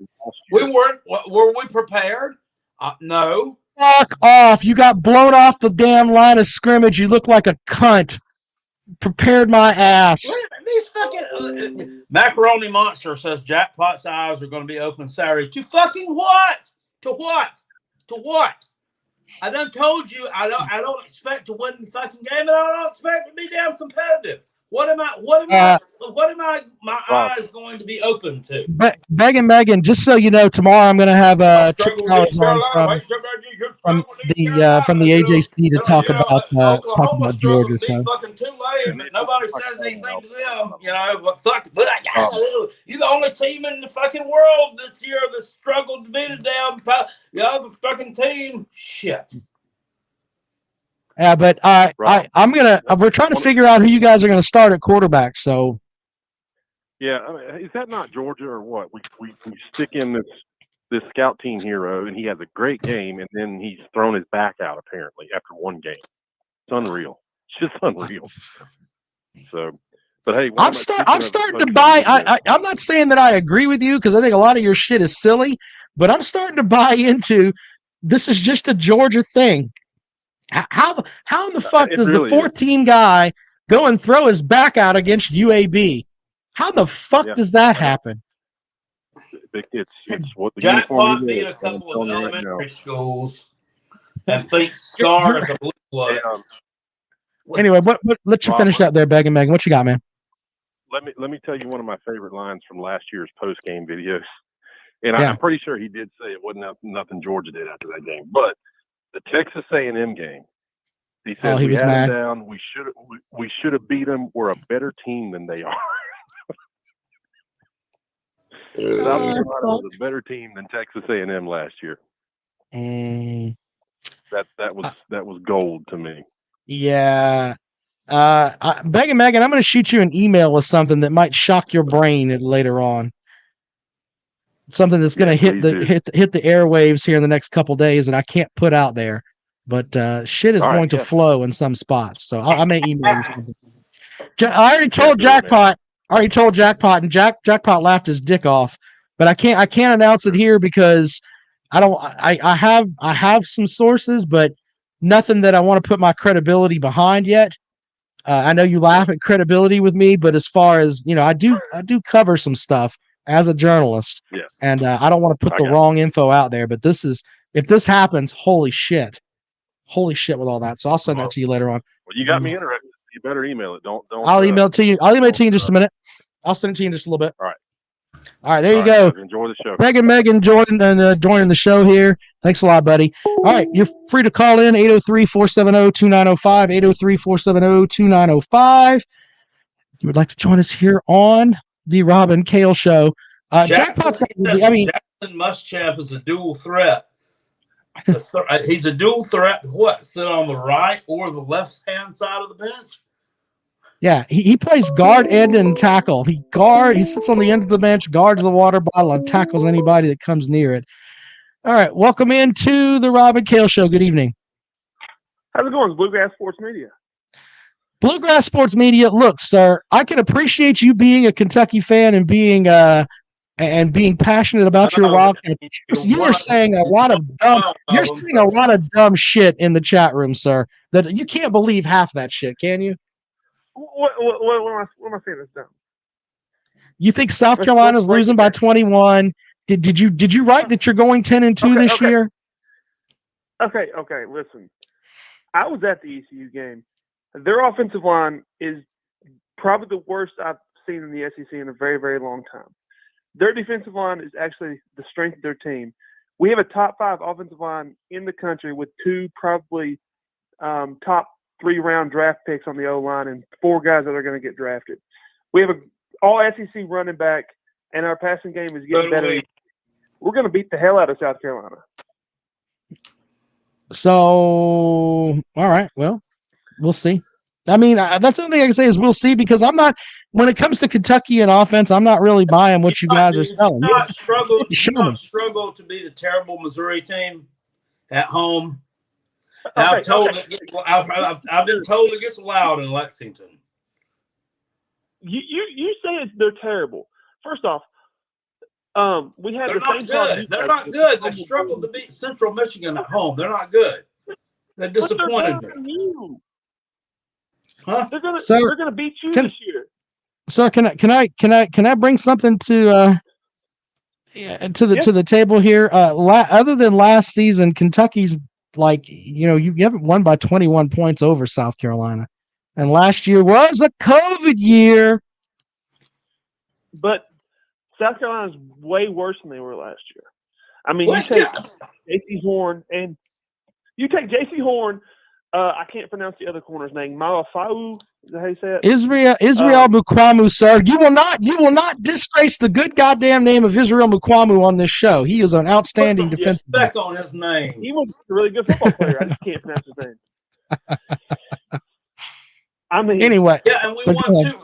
We weren't. Were we prepared? No. Fuck off. You got blown off the damn line of scrimmage. You look like a cunt. Prepared my ass. These fucking Macaroni Monster says Jackpot's eyes are going to be open Saturday. To fucking what? To what? To what? I done told you I don't expect to win the fucking game, and I don't expect to be damn competitive. What am I my eyes going to be open to? Megan, just so you know, tomorrow I'm going to have Trick Towers on from the AJC to talk about Georgia. So. Fucking too late. Nobody says anything to them. But fuck. You're the only team in the fucking world this year that struggled to beat a damn the fucking team. Shit. Yeah, but we're trying to figure out who you guys are going to start at quarterback. So, yeah, is that not Georgia or what? We stick in this scout team hero, and he has a great game, and then he's thrown his back out apparently after one game. It's unreal. It's just unreal. So, but hey, I'm starting to buy. I'm not saying that I agree with you because I think a lot of your shit is silly, but I'm starting to buy into this is just a Georgia thing. How in the fuck It does really the 14 guy go and throw his back out against UAB? How the fuck Yeah. does that happen? It's what the Jackpot uniform beat is. a couple I'm of telling you right now. elementary schools and thinks Scar is a blue blood. Anyway, what let you finish out there, Begging Megan. What you got, man? Let me tell you one of my favorite lines from last year's post game videos. And Yeah. I'm pretty sure he did say it wasn't nothing Georgia did after that game. But the Texas A&M game, he said, he we was had mad. them down. We should have beat them. We're a better team than they are. South Carolina was a better team than Texas A&M last year. That was gold to me. Yeah. Begging Megan, I'm going to shoot you an email with something that might shock your brain later on. Something that's going to hit the airwaves here in the next couple days, and I can't put out there. But shit is going to flow in some spots, so I may email you something. I already told Jackpot. And Jackpot laughed his dick off. But I can't announce it here because I have some sources, but nothing that I want to put my credibility behind yet. I know you laugh at credibility with me, but as far as I do cover some stuff as a journalist, and I don't want to put the wrong info out there. But if this happens, holy shit with all that. So I'll send that to you later on. Well, you got me interested. You better email it. Don't. I'll email it to you. I'll email it to you in just a minute. I'll send it to you in just a little bit. All right. There you go. Guys, enjoy the show. Megan joining the show here. Thanks a lot, buddy. All right. You're free to call in 803-470-2905, 803-470-2905. You would like to join us here on the Rob and Kale Show. Jackson Muschamp is a dual threat. He's a dual threat. What? Sit on the right or the left-hand side of the bench? Yeah, he plays guard, end, and tackle. He sits on the end of the bench, guards the water bottle, and tackles anybody that comes near it. All right, welcome into the Rob and Kale Show. Good evening. How's it going? Bluegrass Sports Media. Bluegrass Sports Media. Look, sir, I can appreciate you being a Kentucky fan and being passionate about your rock. You are saying a lot of dumb shit in the chat room, sir. That you can't believe half that shit, can you? What am I saying that's dumb? You think South Carolina's losing by 21? Did you write that you're going 10-2 this year? Okay. Listen, I was at the ECU game. Their offensive line is probably the worst I've seen in the SEC in a very, very long time. Their defensive line is actually the strength of their team. We have a top 5 offensive line in the country with 2 probably top 3-round draft picks on the O-line and 4 guys that are going to get drafted. We have an all-SEC running back, and our passing game is getting better. We're going to beat the hell out of South Carolina. So, all right, well, we'll see. I mean, that's the only thing I can say is we'll see, because I'm not, when it comes to Kentucky and offense, I'm not really buying what you guys are selling. Do you not struggle to beat a terrible Missouri team at home? I've been told it gets loud in Lexington. You say they're terrible. First off, we had They're not good. They're not good. They struggled to beat Central Michigan at home. They're not good. They're disappointed me. Huh? They're gonna beat you this year. So can I bring something to the table here? Other than last season, Kentucky's you haven't won by 21 points over South Carolina, and last year was a COVID year. But South Carolina's way worse than they were last year. I mean, you take J.C. Horn, and you take J.C. Horn. I can't pronounce the other corner's name. Malafau, is that how you say it? Israel Mukwamu, sir. You will not disgrace the good goddamn name of Israel Mukwamu on this show. He is an outstanding defensive back. On his name. He was a really good football player. I just can't pronounce his name. I mean, anyway. Yeah, and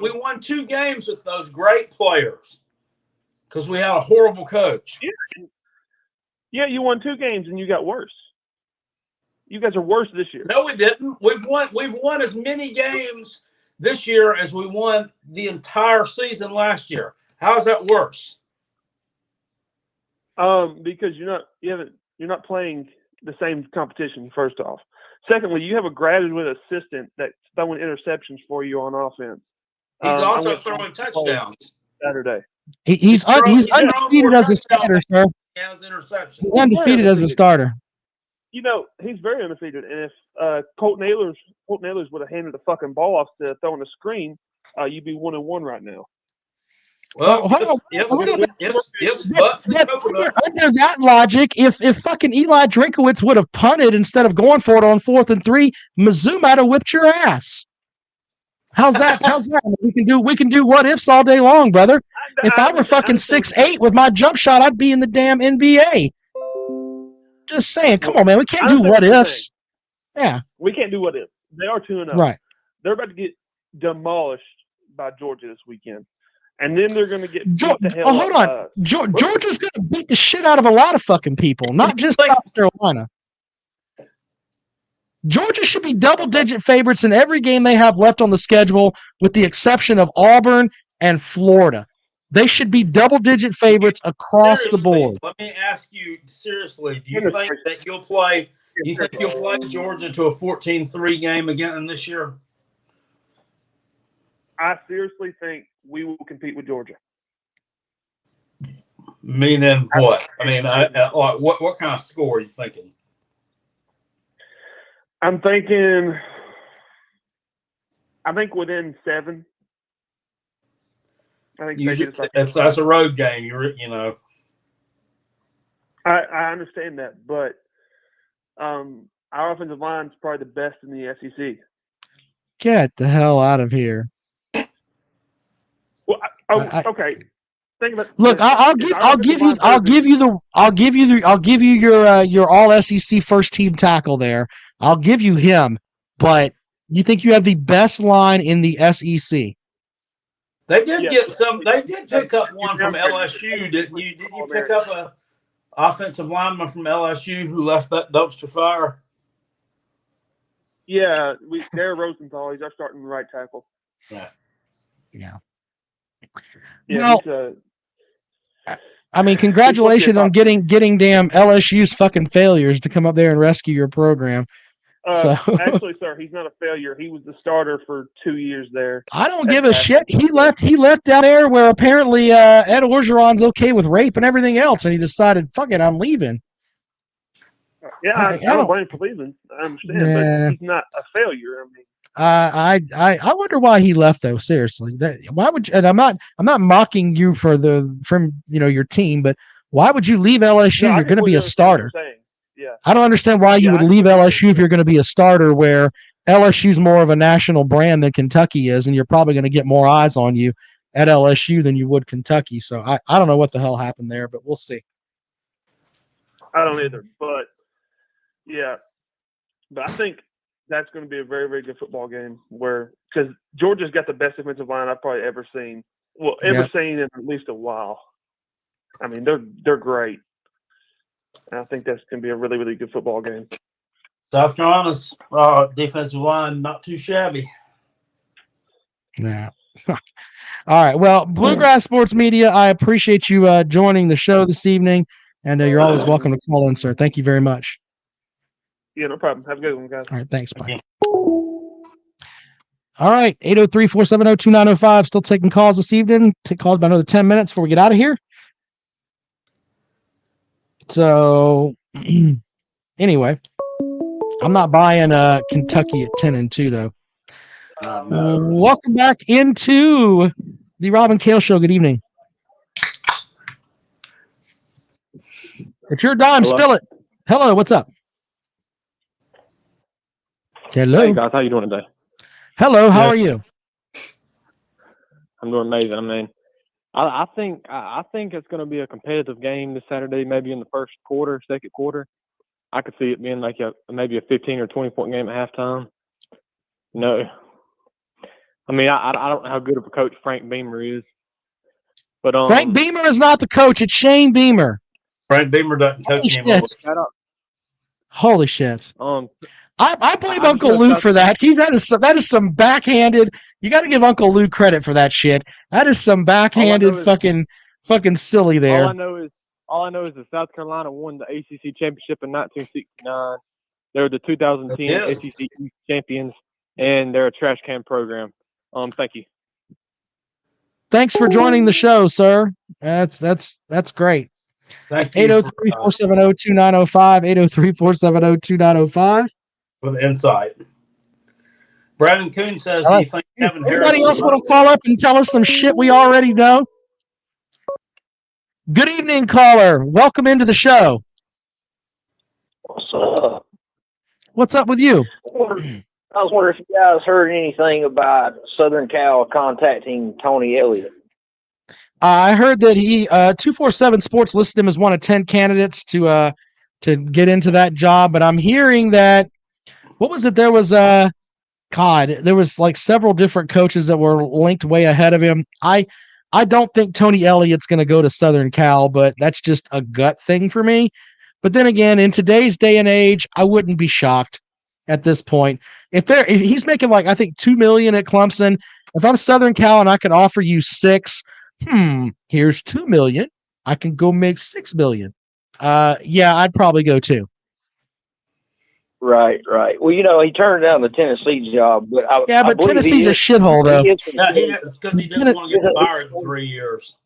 we won 2 games with those great players because we had a horrible coach. Yeah, you won 2 games and you got worse. You guys are worse this year. No, we didn't. We've won as many games this year as we won the entire season last year. How is that worse? Because you're not playing the same competition. First off, Secondly, you have a graduate assistant that's throwing interceptions for you on offense. He's also went throwing touchdowns. Saturday. He's undefeated as a starter, sir. He has interceptions. He's undefeated as a starter. You know, he's very undefeated. And if Colt Nailers would have handed the fucking ball off to throwing a screen, you'd be 1-1 right now. Well, hold if Bucks and Coconut. Under that logic, if fucking Eli Drinkowitz would have punted instead of going for it on 4th and 3, Mizzou might have whipped your ass. How's that? We can do what ifs all day long, brother. If I were fucking 6'8" with my jump shot, I'd be in the damn NBA. Just saying, come on, man. We can't do what ifs. Yeah. We can't do what ifs. They are 2-0. Right. They're about to get demolished by Georgia this weekend. And then they're going to get beat the hell hold on. Georgia's going to beat the shit out of a lot of fucking people, not just South Carolina. Georgia should be double-digit favorites in every game they have left on the schedule, with the exception of Auburn and Florida. They should be double-digit favorites across the board. Let me ask you seriously: do you think that you'll play? Do you think you'll play Georgia to a 14-3 game again this year? I seriously think we will compete with Georgia. Meaning what? I mean, what kind of score are you thinking? I think within 7. I think that's a road game. You know. I understand that, but our offensive line is probably the best in the SEC. Get the hell out of here. Well, okay. Think about. Look, I'll give you your all SEC first team tackle there. I'll give you him, but you think you have the best line in the SEC? They did get some. They did pick up one from LSU, didn't you? Did you pick up a offensive lineman from LSU who left that dumpster fire? Yeah, Darren Rosenthal. He's our starting right tackle. Yeah. Well, I mean, congratulations on getting damn LSU's fucking failures to come up there and rescue your program. Actually, sir, he's not a failure. He was the starter for 2 years there. I don't give a shit. He left down there where apparently Ed Orgeron's okay with rape and everything else, and he decided, fuck it, I'm leaving. Yeah, I don't blame him for leaving. I understand, but he's not a failure. I mean, I wonder why he left though. Seriously, why would you? And I'm not mocking you from your team, but why would you leave LSU? You're going to be a starter. Yeah. I don't understand why you would leave LSU if you're going to be a starter, where LSU's more of a national brand than Kentucky is, and you're probably going to get more eyes on you at LSU than you would Kentucky. So I don't know what the hell happened there, but we'll see. I don't either, but yeah, but I think that's going to be a very, very good football game because Georgia's got the best defensive line I've probably ever seen. Well, seen in at least a while. I mean, they're great. And I think that's going to be a really, really good football game. South Carolina's defensive line, not too shabby. Yeah. All right. Well, Bluegrass Sports Media, I appreciate you joining the show this evening, and you're always welcome to call in, sir. Thank you very much. Yeah, no problem. Have a good one, guys. All right. Thanks. Bye. All right. 803-470-2905. Still taking calls this evening. Take calls about another 10 minutes before we get out of here. So, anyway, I'm not buying Kentucky at 10-2 though. Welcome back into the Rob and Kale Show. Good evening. It's your dime. Hello. Spill it. Hello. What's up? Hello. Hey guys, how you doing today? Hello. How are you? I'm doing amazing. I mean, I think it's going to be a competitive game this Saturday. Maybe in the first quarter, second quarter, I could see it being like maybe a 15 or 20 point game at halftime. No, I mean I don't know how good of a coach Frank Beamer is, but Frank Beamer is not the coach. It's Shane Beamer. Frank Beamer doesn't coach anymore. Holy shit! I blame Uncle Lou for that. That is some backhanded. You got to give Uncle Lou credit for that shit. That is some backhanded fucking silly there. All I know is that South Carolina won the ACC championship in 1969, They're the 2010 Yes. SEC East champions, and they're a trash can program. Thank you. Thanks for joining the show, sir. That's great. Thank you 803-470-2905, 803-470-2905. for the insight. Brandon Coon says, All do right. you think Kevin Anybody Harris else want to call up and tell us some shit we already know? Good evening, caller. Welcome into the show. What's up? What's up with you? I was wondering if you guys heard anything about Southern Cal contacting Tony Elliott. I heard that he 247 Sports listed him as one of 10 candidates to get into that job, but I'm hearing that what was it? There was there was like several different coaches that were linked way ahead of him. I don't think Tony Elliott's going to go to Southern Cal, but that's just a gut thing for me. But then again, in today's day and age, I wouldn't be shocked at this point. If he's making like I think $2 million at Clemson, if I'm Southern Cal and I could offer you $6 million, here's $2 million. I can go make $6 million. Yeah, I'd probably go too. Right. Well, he turned down the Tennessee job, but but Tennessee's a shithole, though. It's because he didn't want to get fired in 3 years.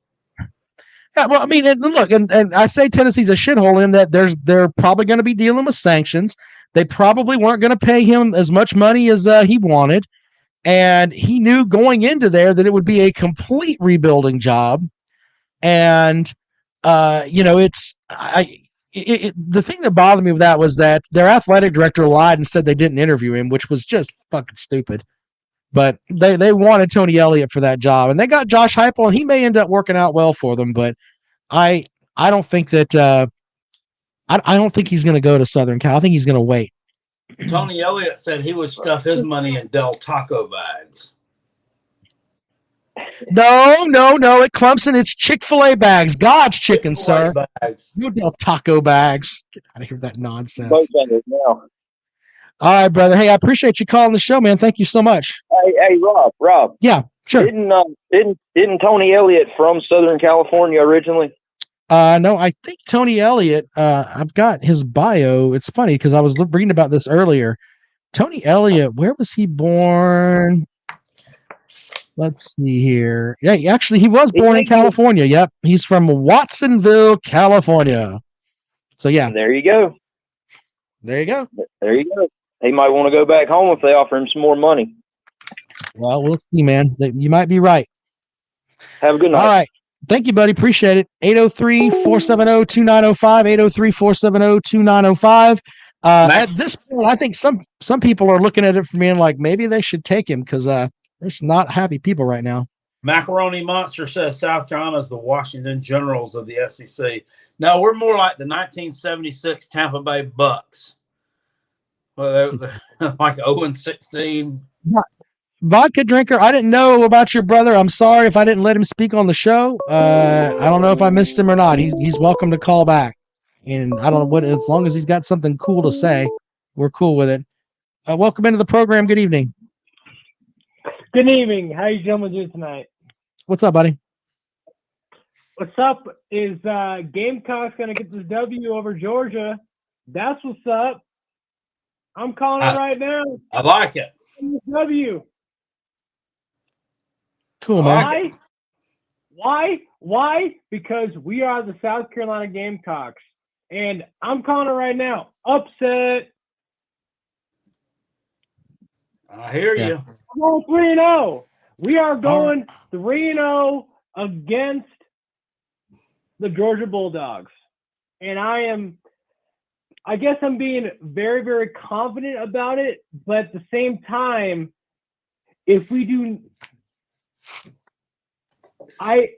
Yeah, well, I mean, and look, and I say Tennessee's a shithole in that they're probably going to be dealing with sanctions. They probably weren't going to pay him as much money as he wanted, and he knew going into there that it would be a complete rebuilding job. And the thing that bothered me with that was that their athletic director lied and said they didn't interview him, which was just fucking stupid. But they wanted Tony Elliott for that job, and they got Josh Heupel, and he may end up working out well for them. But I don't think that I don't think he's going to go to Southern Cal. I think he's going to wait. Tony Elliott said he would stuff his money in Del Taco bags. No. At Clemson, it's Chick-fil-A bags. God's chicken, Chick-fil-A sir. bags. No Del Taco bags. Get out of here with that nonsense. Both of it now. All right, brother. Hey, I appreciate you calling the show, man. Thank you so much. Hey, Rob. Yeah, sure. Didn't Tony Elliott from Southern California originally? No, I think Tony Elliott, I've got his bio. It's funny because I was reading about this earlier. Tony Elliott, where was he born? Let's see here. Yeah, he was born in California. Yep. He's from Watsonville, California. So, yeah. There you go. He might want to go back home if they offer him some more money. Well, we'll see, man. You might be right. Have a good night. All right. Thank you, buddy. Appreciate it. 803-470-2905, 803-470-2905. At this point, I think some people are looking at it from being like, maybe they should take him because there's not happy people right now. Macaroni Monster says South Carolina is the Washington Generals of the SEC. No, we're more like the 1976 Tampa Bay Bucks. Well, they're like 0-16. Vodka drinker, I didn't know about your brother. I'm sorry if I didn't let him speak on the show. I don't know if I missed him or not. He's welcome to call back. And I don't know what, as long as he's got something cool to say, we're cool with it. Welcome into the program. Good evening. Good evening. How you gentlemen doing tonight? What's up, buddy? What's up is Gamecocks going to get this W over Georgia. That's what's up. I'm calling it right now. I like it. W. Cool, man. Why? Because we are the South Carolina Gamecocks. And I'm calling it right now. Upset. I hear you. We're going 3-0. We are going 3-0 against the Georgia Bulldogs. And I guess I'm being very, very confident about it. But at the same time, if we do, there's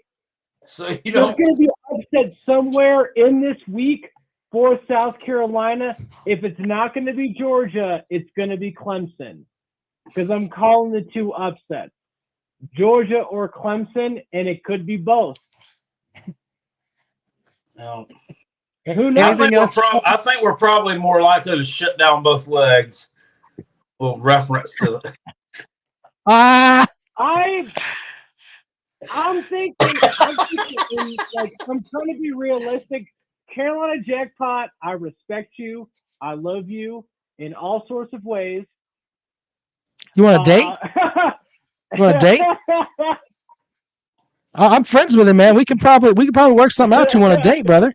going to be upset somewhere in this week for South Carolina. If it's not going to be Georgia, it's going to be Clemson. Because I'm calling the two upsets. Georgia or Clemson, and it could be both. No. Who knows? I think we're probably more likely to shut down both legs. We'll reference to it. I'm thinking, like, I'm trying to be realistic. Carolina Jackpot, I respect you. I love you. in all sorts of ways. You want a date? You want a date? I'm friends with him, man. We could probably work something out. You want a date, brother?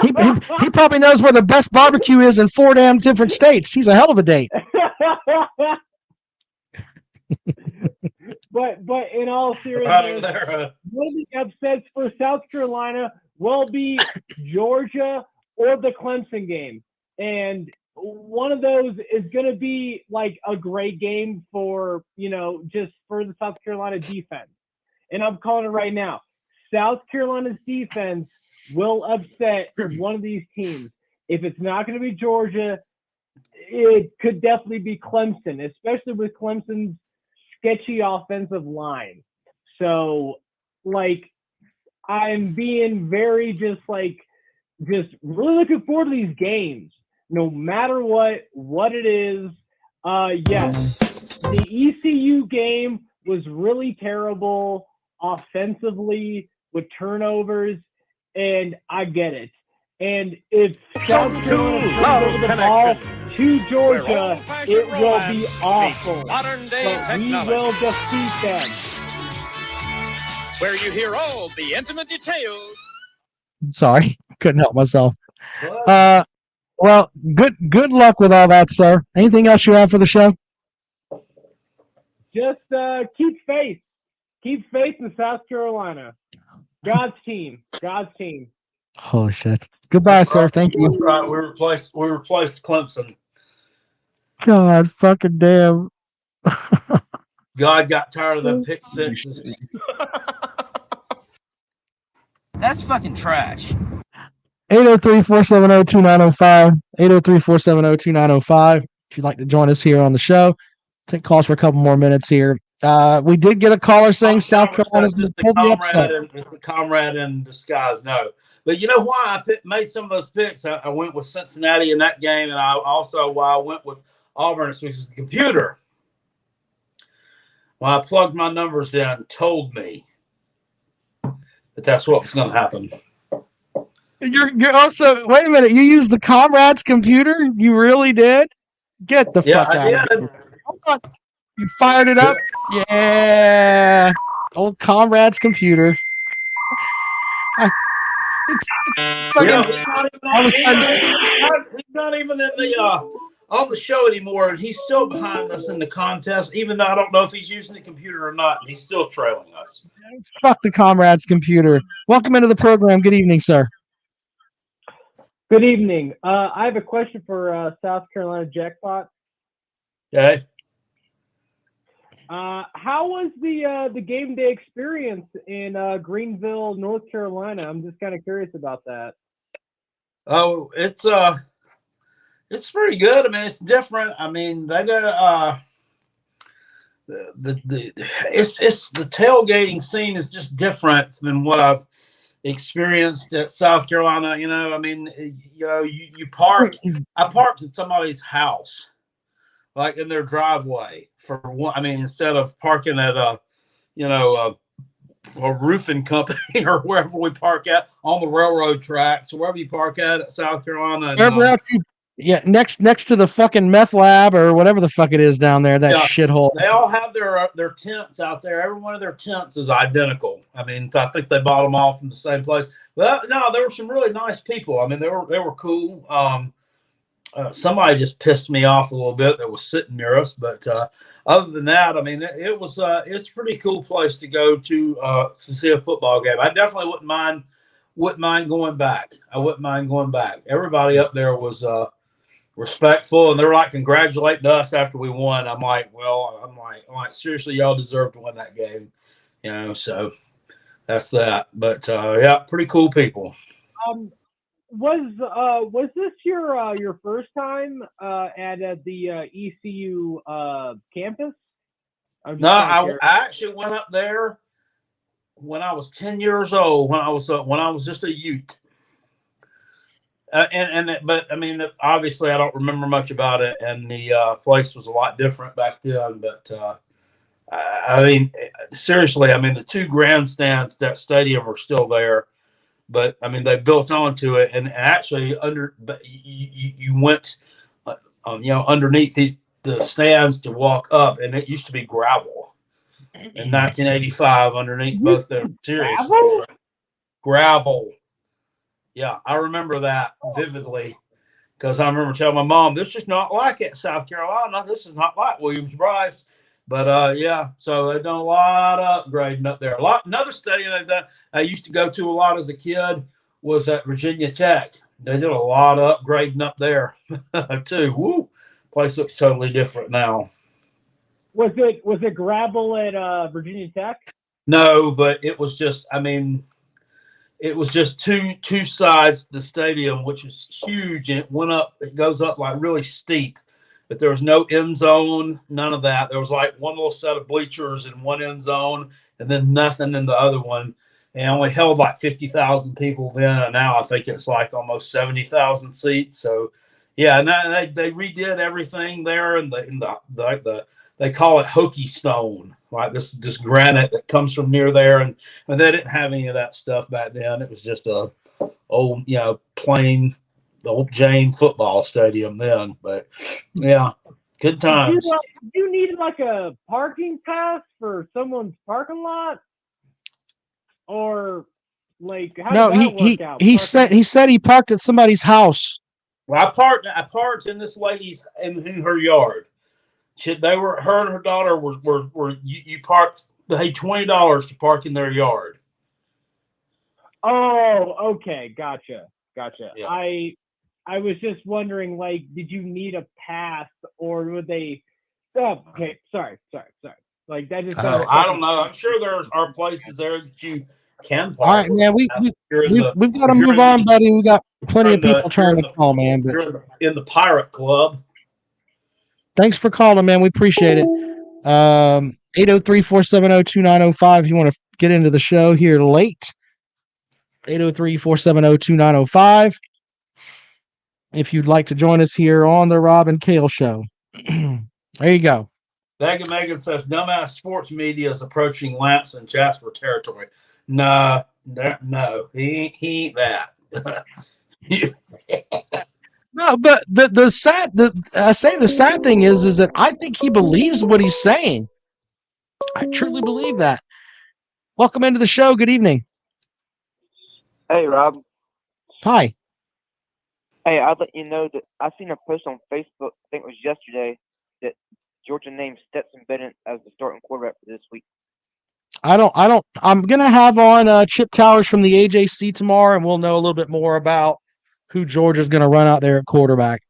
He probably knows where the best barbecue is in 4 damn different states. He's a hell of a date. But in all seriousness, one of the upsets for South Carolina will be Georgia or the Clemson game. And one of those is going to be like a great game for, just for the South Carolina defense. And I'm calling it right now. South Carolina's defense will upset one of these teams. If it's not going to be Georgia, it could definitely be Clemson, especially with Clemson's sketchy offensive line. So, I'm being very just really looking forward to these games, no matter what it is. Yes, the ECU game was really terrible offensively with turnovers, and I get it. And if South Carolina turns over the ball to Georgia, it will be awful. But we will defeat them. Where you hear all the intimate details. Sorry, couldn't help myself. Well, good luck with all that, sir. Anything else you have for the show? Just keep faith. Keep faith in South Carolina. God's team. Holy shit. Goodbye, sir. Thank you. Right, we replaced Clemson. God fucking damn. God got tired of them pick sixes. That's fucking trash. 803-470-2905. 803-470-2905. If you'd like to join us here on the show, take calls for a couple more minutes here. We did get a caller saying South Carolina's going to pull the upset. It's a comrade in disguise. No, but you know why I made some of those picks? I went with Cincinnati in that game, and I went with Auburn, which is the computer. When I plugged my numbers in, told me that that's what was going to happen. You're also, wait a minute, you used the comrade's computer? You really did? Get the fuck out of here. Hold on. You fired it up? Yeah. Old comrade's computer. He's not even in the on the show anymore, and he's still behind us in the contest, even though I don't know if he's using the computer or not. He's still trailing us. Fuck the comrade's computer. Welcome into the program. Good evening, sir. Good evening. I have a question for South Carolina Jackpot. Okay. How was the game day experience in Greenville, North Carolina? I'm just kind of curious about that. Oh, it's pretty good. I mean, it's different. I mean, they got it's the tailgating scene is just different than what I've experienced at South Carolina. I mean, you park. I parked at somebody's house, like in their driveway for one. I mean, instead of parking at a roofing company or wherever we park at on the railroad tracks, wherever you park at South Carolina. Next to the fucking meth lab or whatever the fuck it is down there, that shithole. They all have their tents out there. Every one of their tents is identical. I mean, I think they bought them all from the same place. Well, no, there were some really nice people. I mean, they were cool. Somebody just pissed me off a little bit that was sitting near us, but other than that, I mean, it's a pretty cool place to go to see a football game. I definitely wouldn't mind going back. I wouldn't mind going back. Everybody up there was respectful, and they were like congratulating us after we won. I'm like, seriously, y'all deserve to win that game, So that's that. But pretty cool people. Was this your first time at the ECU campus? No, I actually went up there when I was 10 years old. When I was just a youth. But I mean, obviously, I don't remember much about it, and the place was a lot different back then. But I mean, seriously, I mean, the two grandstands, that stadium, are still there. But I mean, they built onto it, and actually, you went underneath the stands to walk up, and it used to be gravel in 1985 underneath both their series. Gravel. Yeah, I remember that vividly because I remember telling my mom, "This is not like it, South Carolina. This is not like Williams-Brice." But so they've done a lot of upgrading up there. Another stadium they've done. I used to go to a lot as a kid was at Virginia Tech. They did a lot of upgrading up there too. Woo, place looks totally different now. Was it gravel at Virginia Tech? No, but it was just. It was just two sides of the stadium, which is huge, and it goes up like really steep. But there was no end zone, none of that. There was like one little set of bleachers in one end zone, and then nothing in the other one. And only held like 50,000 people then, and now I think it's like almost 70,000 seats. So, yeah, and they redid everything there, and they call it Hokie Stone, like this granite that comes from near there, and they didn't have any of that stuff back then. It was just a old, plain old Jane football stadium then. But yeah, good times. Do you need like a parking pass for someone's parking lot, or like how No, does that work out? he said he parked at somebody's house. Well, I parked in this lady's in her yard. Her and her daughter were you parked. They paid $20 to park in their yard. Oh, okay, gotcha. Yeah. I was just wondering, like, did you need a pass, or would they? Oh, okay, sorry. Like that just. I don't know. I'm sure there are places there that you can park. All right, man. We've got to move on, buddy. We got plenty of people trying to call, man. But you're in the Pirate Club. Thanks for calling, man. We appreciate it. 803-470-2905 if you want to get into the show here late. 803-470-2905 if you'd like to join us here on the Rob and Kale Show. There you go. Megan says, dumbass sports media is approaching Lance and Jasper territory. No, he ain't that. No, but the sad thing is that I think he believes what he's saying. I truly believe that. Welcome into the show. Good evening. Hey, Rob. Hi. Hey, I'd let you know that I seen a post on Facebook, I think it was yesterday, that Georgia named Stetson Bennett as the starting quarterback for this week. I'm going to have on Chip Towers from the AJC tomorrow, and we'll know a little bit more about who Georgia's going to run out there at quarterback.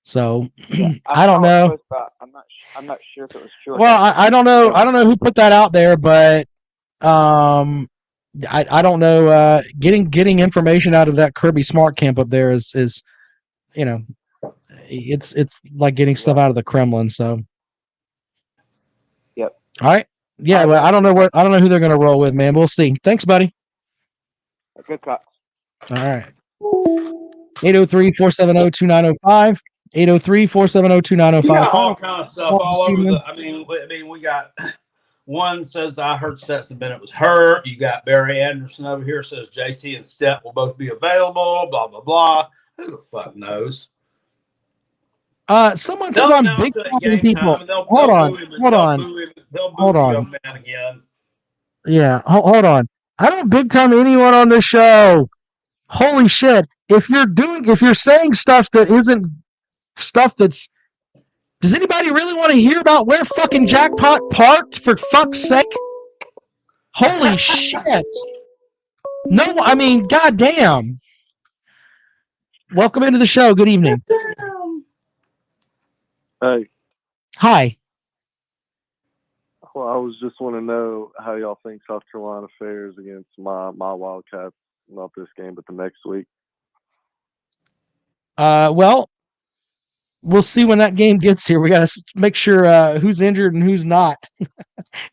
So yeah, I don't know. I'm not sure if it was true. Well, I don't know. I don't know who put that out there, but I don't know. Getting information out of that Kirby Smart camp up there is it's like getting stuff out of the Kremlin. So. Yep. All right. Yeah, well, I don't know who they're going to roll with, man. We'll see. Thanks, buddy. Good talk. All right. 803-470-2905. 803-470-2905. You got all kind of stuff all over I mean, we got one says I heard Stetson Bennett was hurt. You got Barry Anderson over here says JT and Step will both be available. Blah blah blah. Who the fuck knows? Someone says I'm big time people. Hold on. Again. Yeah, hold on. I don't big time anyone on this show. Holy shit! If you're saying stuff that isn't stuff that's, does anybody really want to hear about where fucking Jackpot parked? For fuck's sake! Holy shit! No, I mean, goddamn. Welcome into the show. Good evening. Hey. Hi. Well, I was just want to know how y'all think South Carolina fares against my Wildcats, not this game, but the next week. Well, we'll see when that game gets here. We got to make sure who's injured and who's not.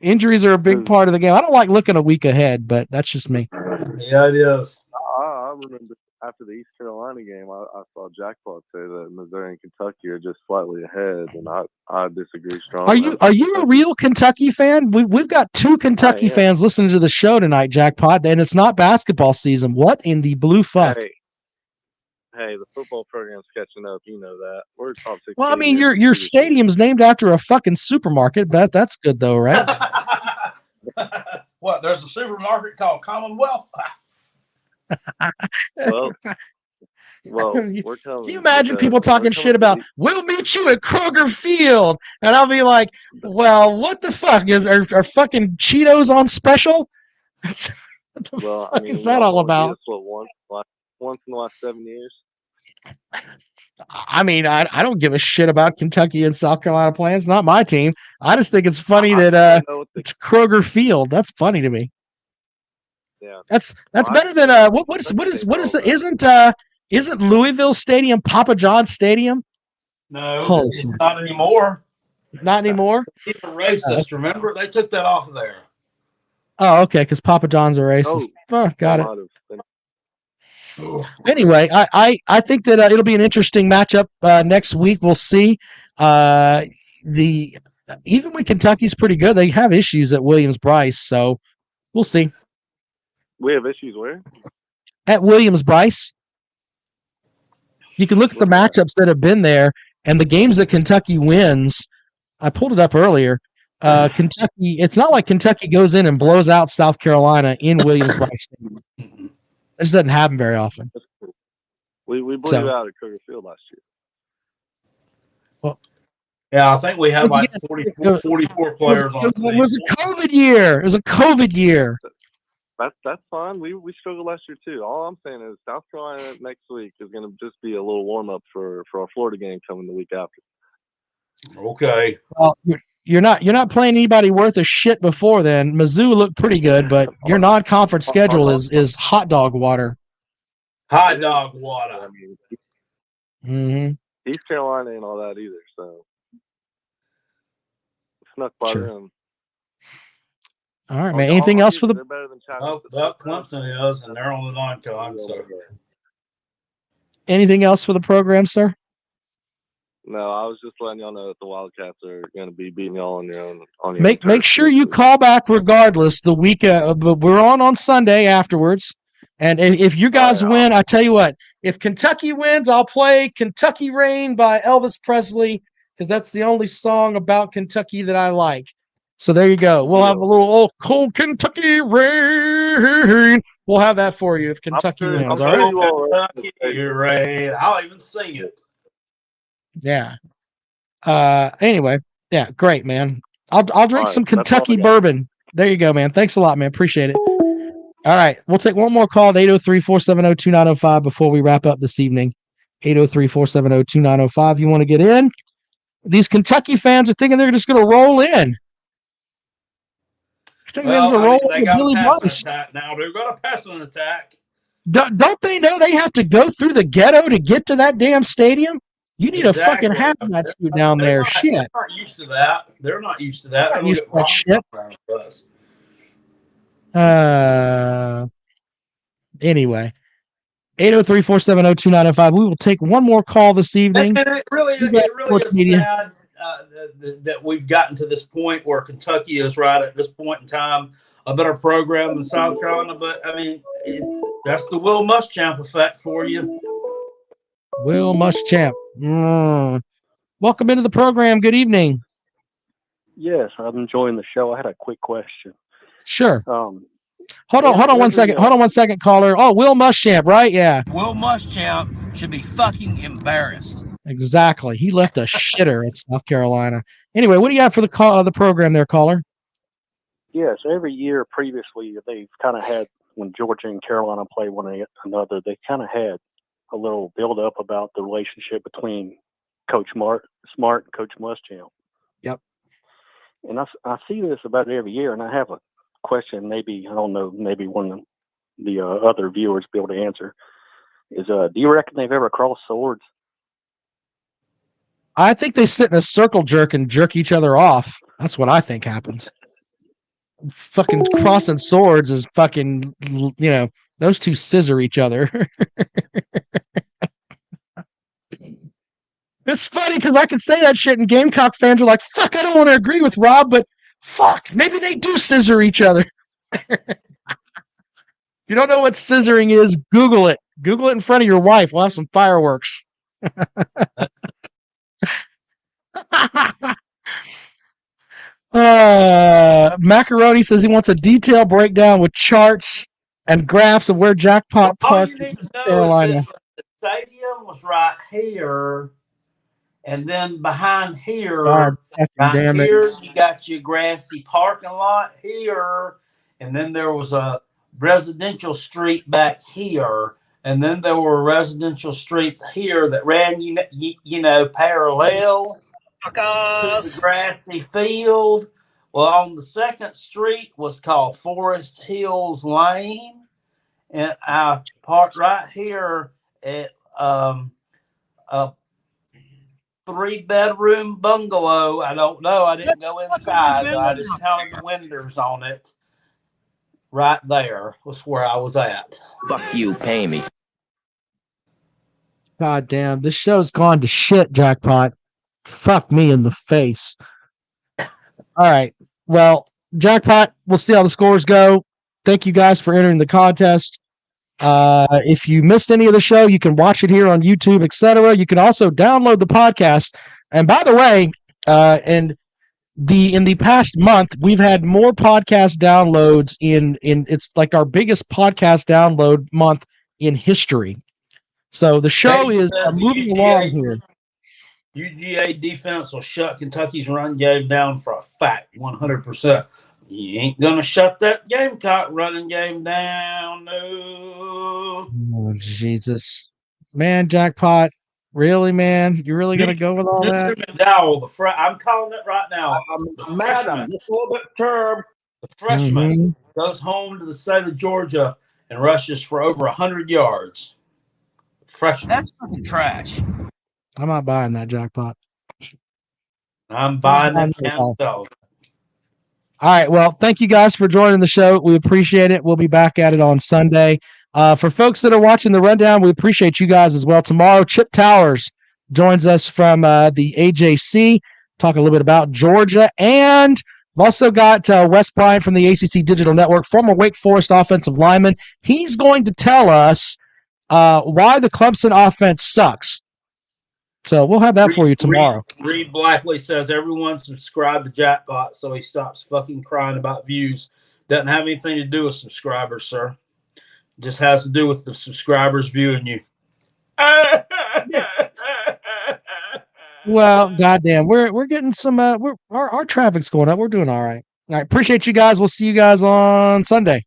Injuries are a big part of the game. I don't like looking a week ahead, but that's just me. Yeah, it is. I remember after the East Carolina game, I saw Jackpot say that Missouri and Kentucky are just slightly ahead, and I disagree strongly. Are you a real Kentucky fan? We've got two Kentucky fans listening to the show tonight, Jackpot, and it's not basketball season. What in the blue fuck? Hey, Hey, the football program's catching up. You know that. We're top 16. Well, I mean, your stadium's named after a fucking supermarket, but that's good though, right? What? There's a supermarket called Commonwealth. Well, we're telling. Can you imagine people talking shit about we'll meet you at Kroger Field, and I'll be like, well, what the fuck are fucking Cheetos on special? What the fuck is that all about? Once in the last 7 years. I mean, I don't give a shit about Kentucky and South Carolina playing. It's not my team. I just think it's funny that it's Kroger Field. That's funny to me. Yeah, that's better than isn't Louisville Stadium Papa John Stadium? No, it's not anymore. Not anymore. It's a racist. Remember, they took that off of there. Oh, okay, because Papa John's a racist. Oh, got it. Anyway, I think that it'll be an interesting matchup next week. We'll see. Even when Kentucky's pretty good, they have issues at Williams-Brice, so we'll see. We have issues where? At Williams-Brice. You can look at the matchups that have been there and the games that Kentucky wins. I pulled it up earlier. Kentucky. It's not like Kentucky goes in and blows out South Carolina in Williams-Brice. This doesn't happen very often. We blew out at Kroger Field last year. Well, yeah, I think we had like 44 players on. It was a COVID year. It was a COVID year. That's fine. We struggled last year too. All I'm saying is South Carolina next week is going to just be a little warm up for our Florida game coming the week after. Okay. Well, you're not playing anybody worth a shit before then. Mizzou looked pretty good, but your non-conference schedule is hot dog water. Hot dog water. East Carolina ain't all that either, so snuck by them. All right, man. Anything else for the? Well, Clemson is, and they're on the non-con. So. Anything else for the program, sir? No, I was just letting y'all know that the Wildcats are going to be beating y'all on your own. Make sure you call back regardless. The week we're on Sunday afterwards, and if you guys win, I tell you what. If Kentucky wins, I'll play "Kentucky Rain" by Elvis Presley because that's the only song about Kentucky that I like. So there you go. We'll have a little old cold Kentucky rain. We'll have that for you if Kentucky wins. All right. Kentucky rain. I'll even sing it. Yeah. Anyway, yeah, great, man. I'll drink some Kentucky bourbon. There you go, man. Thanks a lot, man. Appreciate it. All right, we'll take one more call at 803-470-2905 before we wrap up this evening. 803-470-2905. You want to get in? These Kentucky fans are thinking they're just going to roll in. Well, they got a passing attack now. They're going to pass an attack. Don't they know they have to go through the ghetto to get to that damn stadium? You need a fucking hazmat suit down there. Shit. They're not used to that. They're not used to that. They're not used to that shit. Anyway, 803-470-2905. We will take one more call this evening. And it really is sad that we've gotten to this point where Kentucky is right at this point in time a better program than South Carolina. But, I mean, that's the Will Muschamp effect for you. Will Muschamp. Welcome into the program. Good evening. Yes, I'm enjoying the show. I had a quick question. Sure. Hold on 1 second. Hold on 1 second, caller. Oh, Will Muschamp, right? Yeah. Will Muschamp should be fucking embarrassed. Exactly. He left a shitter at South Carolina. Anyway, what do you have for the program there, caller? Yes, every year previously they've kind of had, when Georgia and Carolina play one another, they kind of had a little build-up about the relationship between Coach Smart and Coach Muschamp. Yep. And I see this about every year, and I have a question. Maybe, I don't know, maybe one of the other viewers be able to answer. Is do you reckon they've ever crossed swords? I think they sit in a circle jerk and jerk each other off. That's what I think happens. Fucking crossing swords is fucking, those two scissor each other. It's funny because I can say that shit and Gamecock fans are like, fuck, I don't want to agree with Rob, but fuck, maybe they do scissor each other. If you don't know what scissoring is, Google it. Google it in front of your wife. We'll have some fireworks. Macaroni says he wants a detailed breakdown with charts and graphs of where Jackpot All Park you in need to know Carolina. is this: the stadium was right here, and then behind here, God fucking right damn it. here, you got your grassy parking lot here, and then there was a residential street back here, and then there were residential streets here that ran, parallel to the grassy field. Well, on the second street was called Forest Hills Lane, and I parked right here at a 3-bedroom bungalow. I don't know. I didn't go inside, but I just counted the windows on it. Right there was where I was at. Fuck you, pay me. God damn, this show's gone to shit, Jackpot. Fuck me in the face. All right. Well, Jackpot, we'll see how the scores go. Thank you guys for entering the contest. If you missed any of the show, you can watch it here on YouTube, etc. You can also download the podcast. And by the way, in the past month, we've had more podcast downloads in it's like our biggest podcast download month in history. So the show Dave is says the moving along here. UGA defense will shut Kentucky's run game down for a fact, 100%. You ain't gonna shut that Gamecock running game down, no. Oh, Jesus. Man, Jackpot. Really, man? You really gonna go with all that? McDowell, I'm calling it right now. Madam, just a little bit perturbed. The freshman goes home to the state of Georgia and rushes for over 100 yards. Freshman. That's fucking trash. I'm not buying that, Jackpot. I'm buying that count. All right. Well, thank you guys for joining the show. We appreciate it. We'll be back at it on Sunday. For folks that are watching the rundown, we appreciate you guys as well. Tomorrow, Chip Towers joins us from the AJC, talk a little bit about Georgia. And we've also got Wes Bryant from the ACC Digital Network, former Wake Forest offensive lineman. He's going to tell us why the Clemson offense sucks. So we'll have that for you tomorrow. Reed Blackley says everyone subscribe to Jackpot so he stops fucking crying about views. Doesn't have anything to do with subscribers, sir. Just has to do with the subscribers viewing you. Well, goddamn, we're getting some. Our traffic's going up. We're doing all right. All right, appreciate you guys. We'll see you guys on Sunday.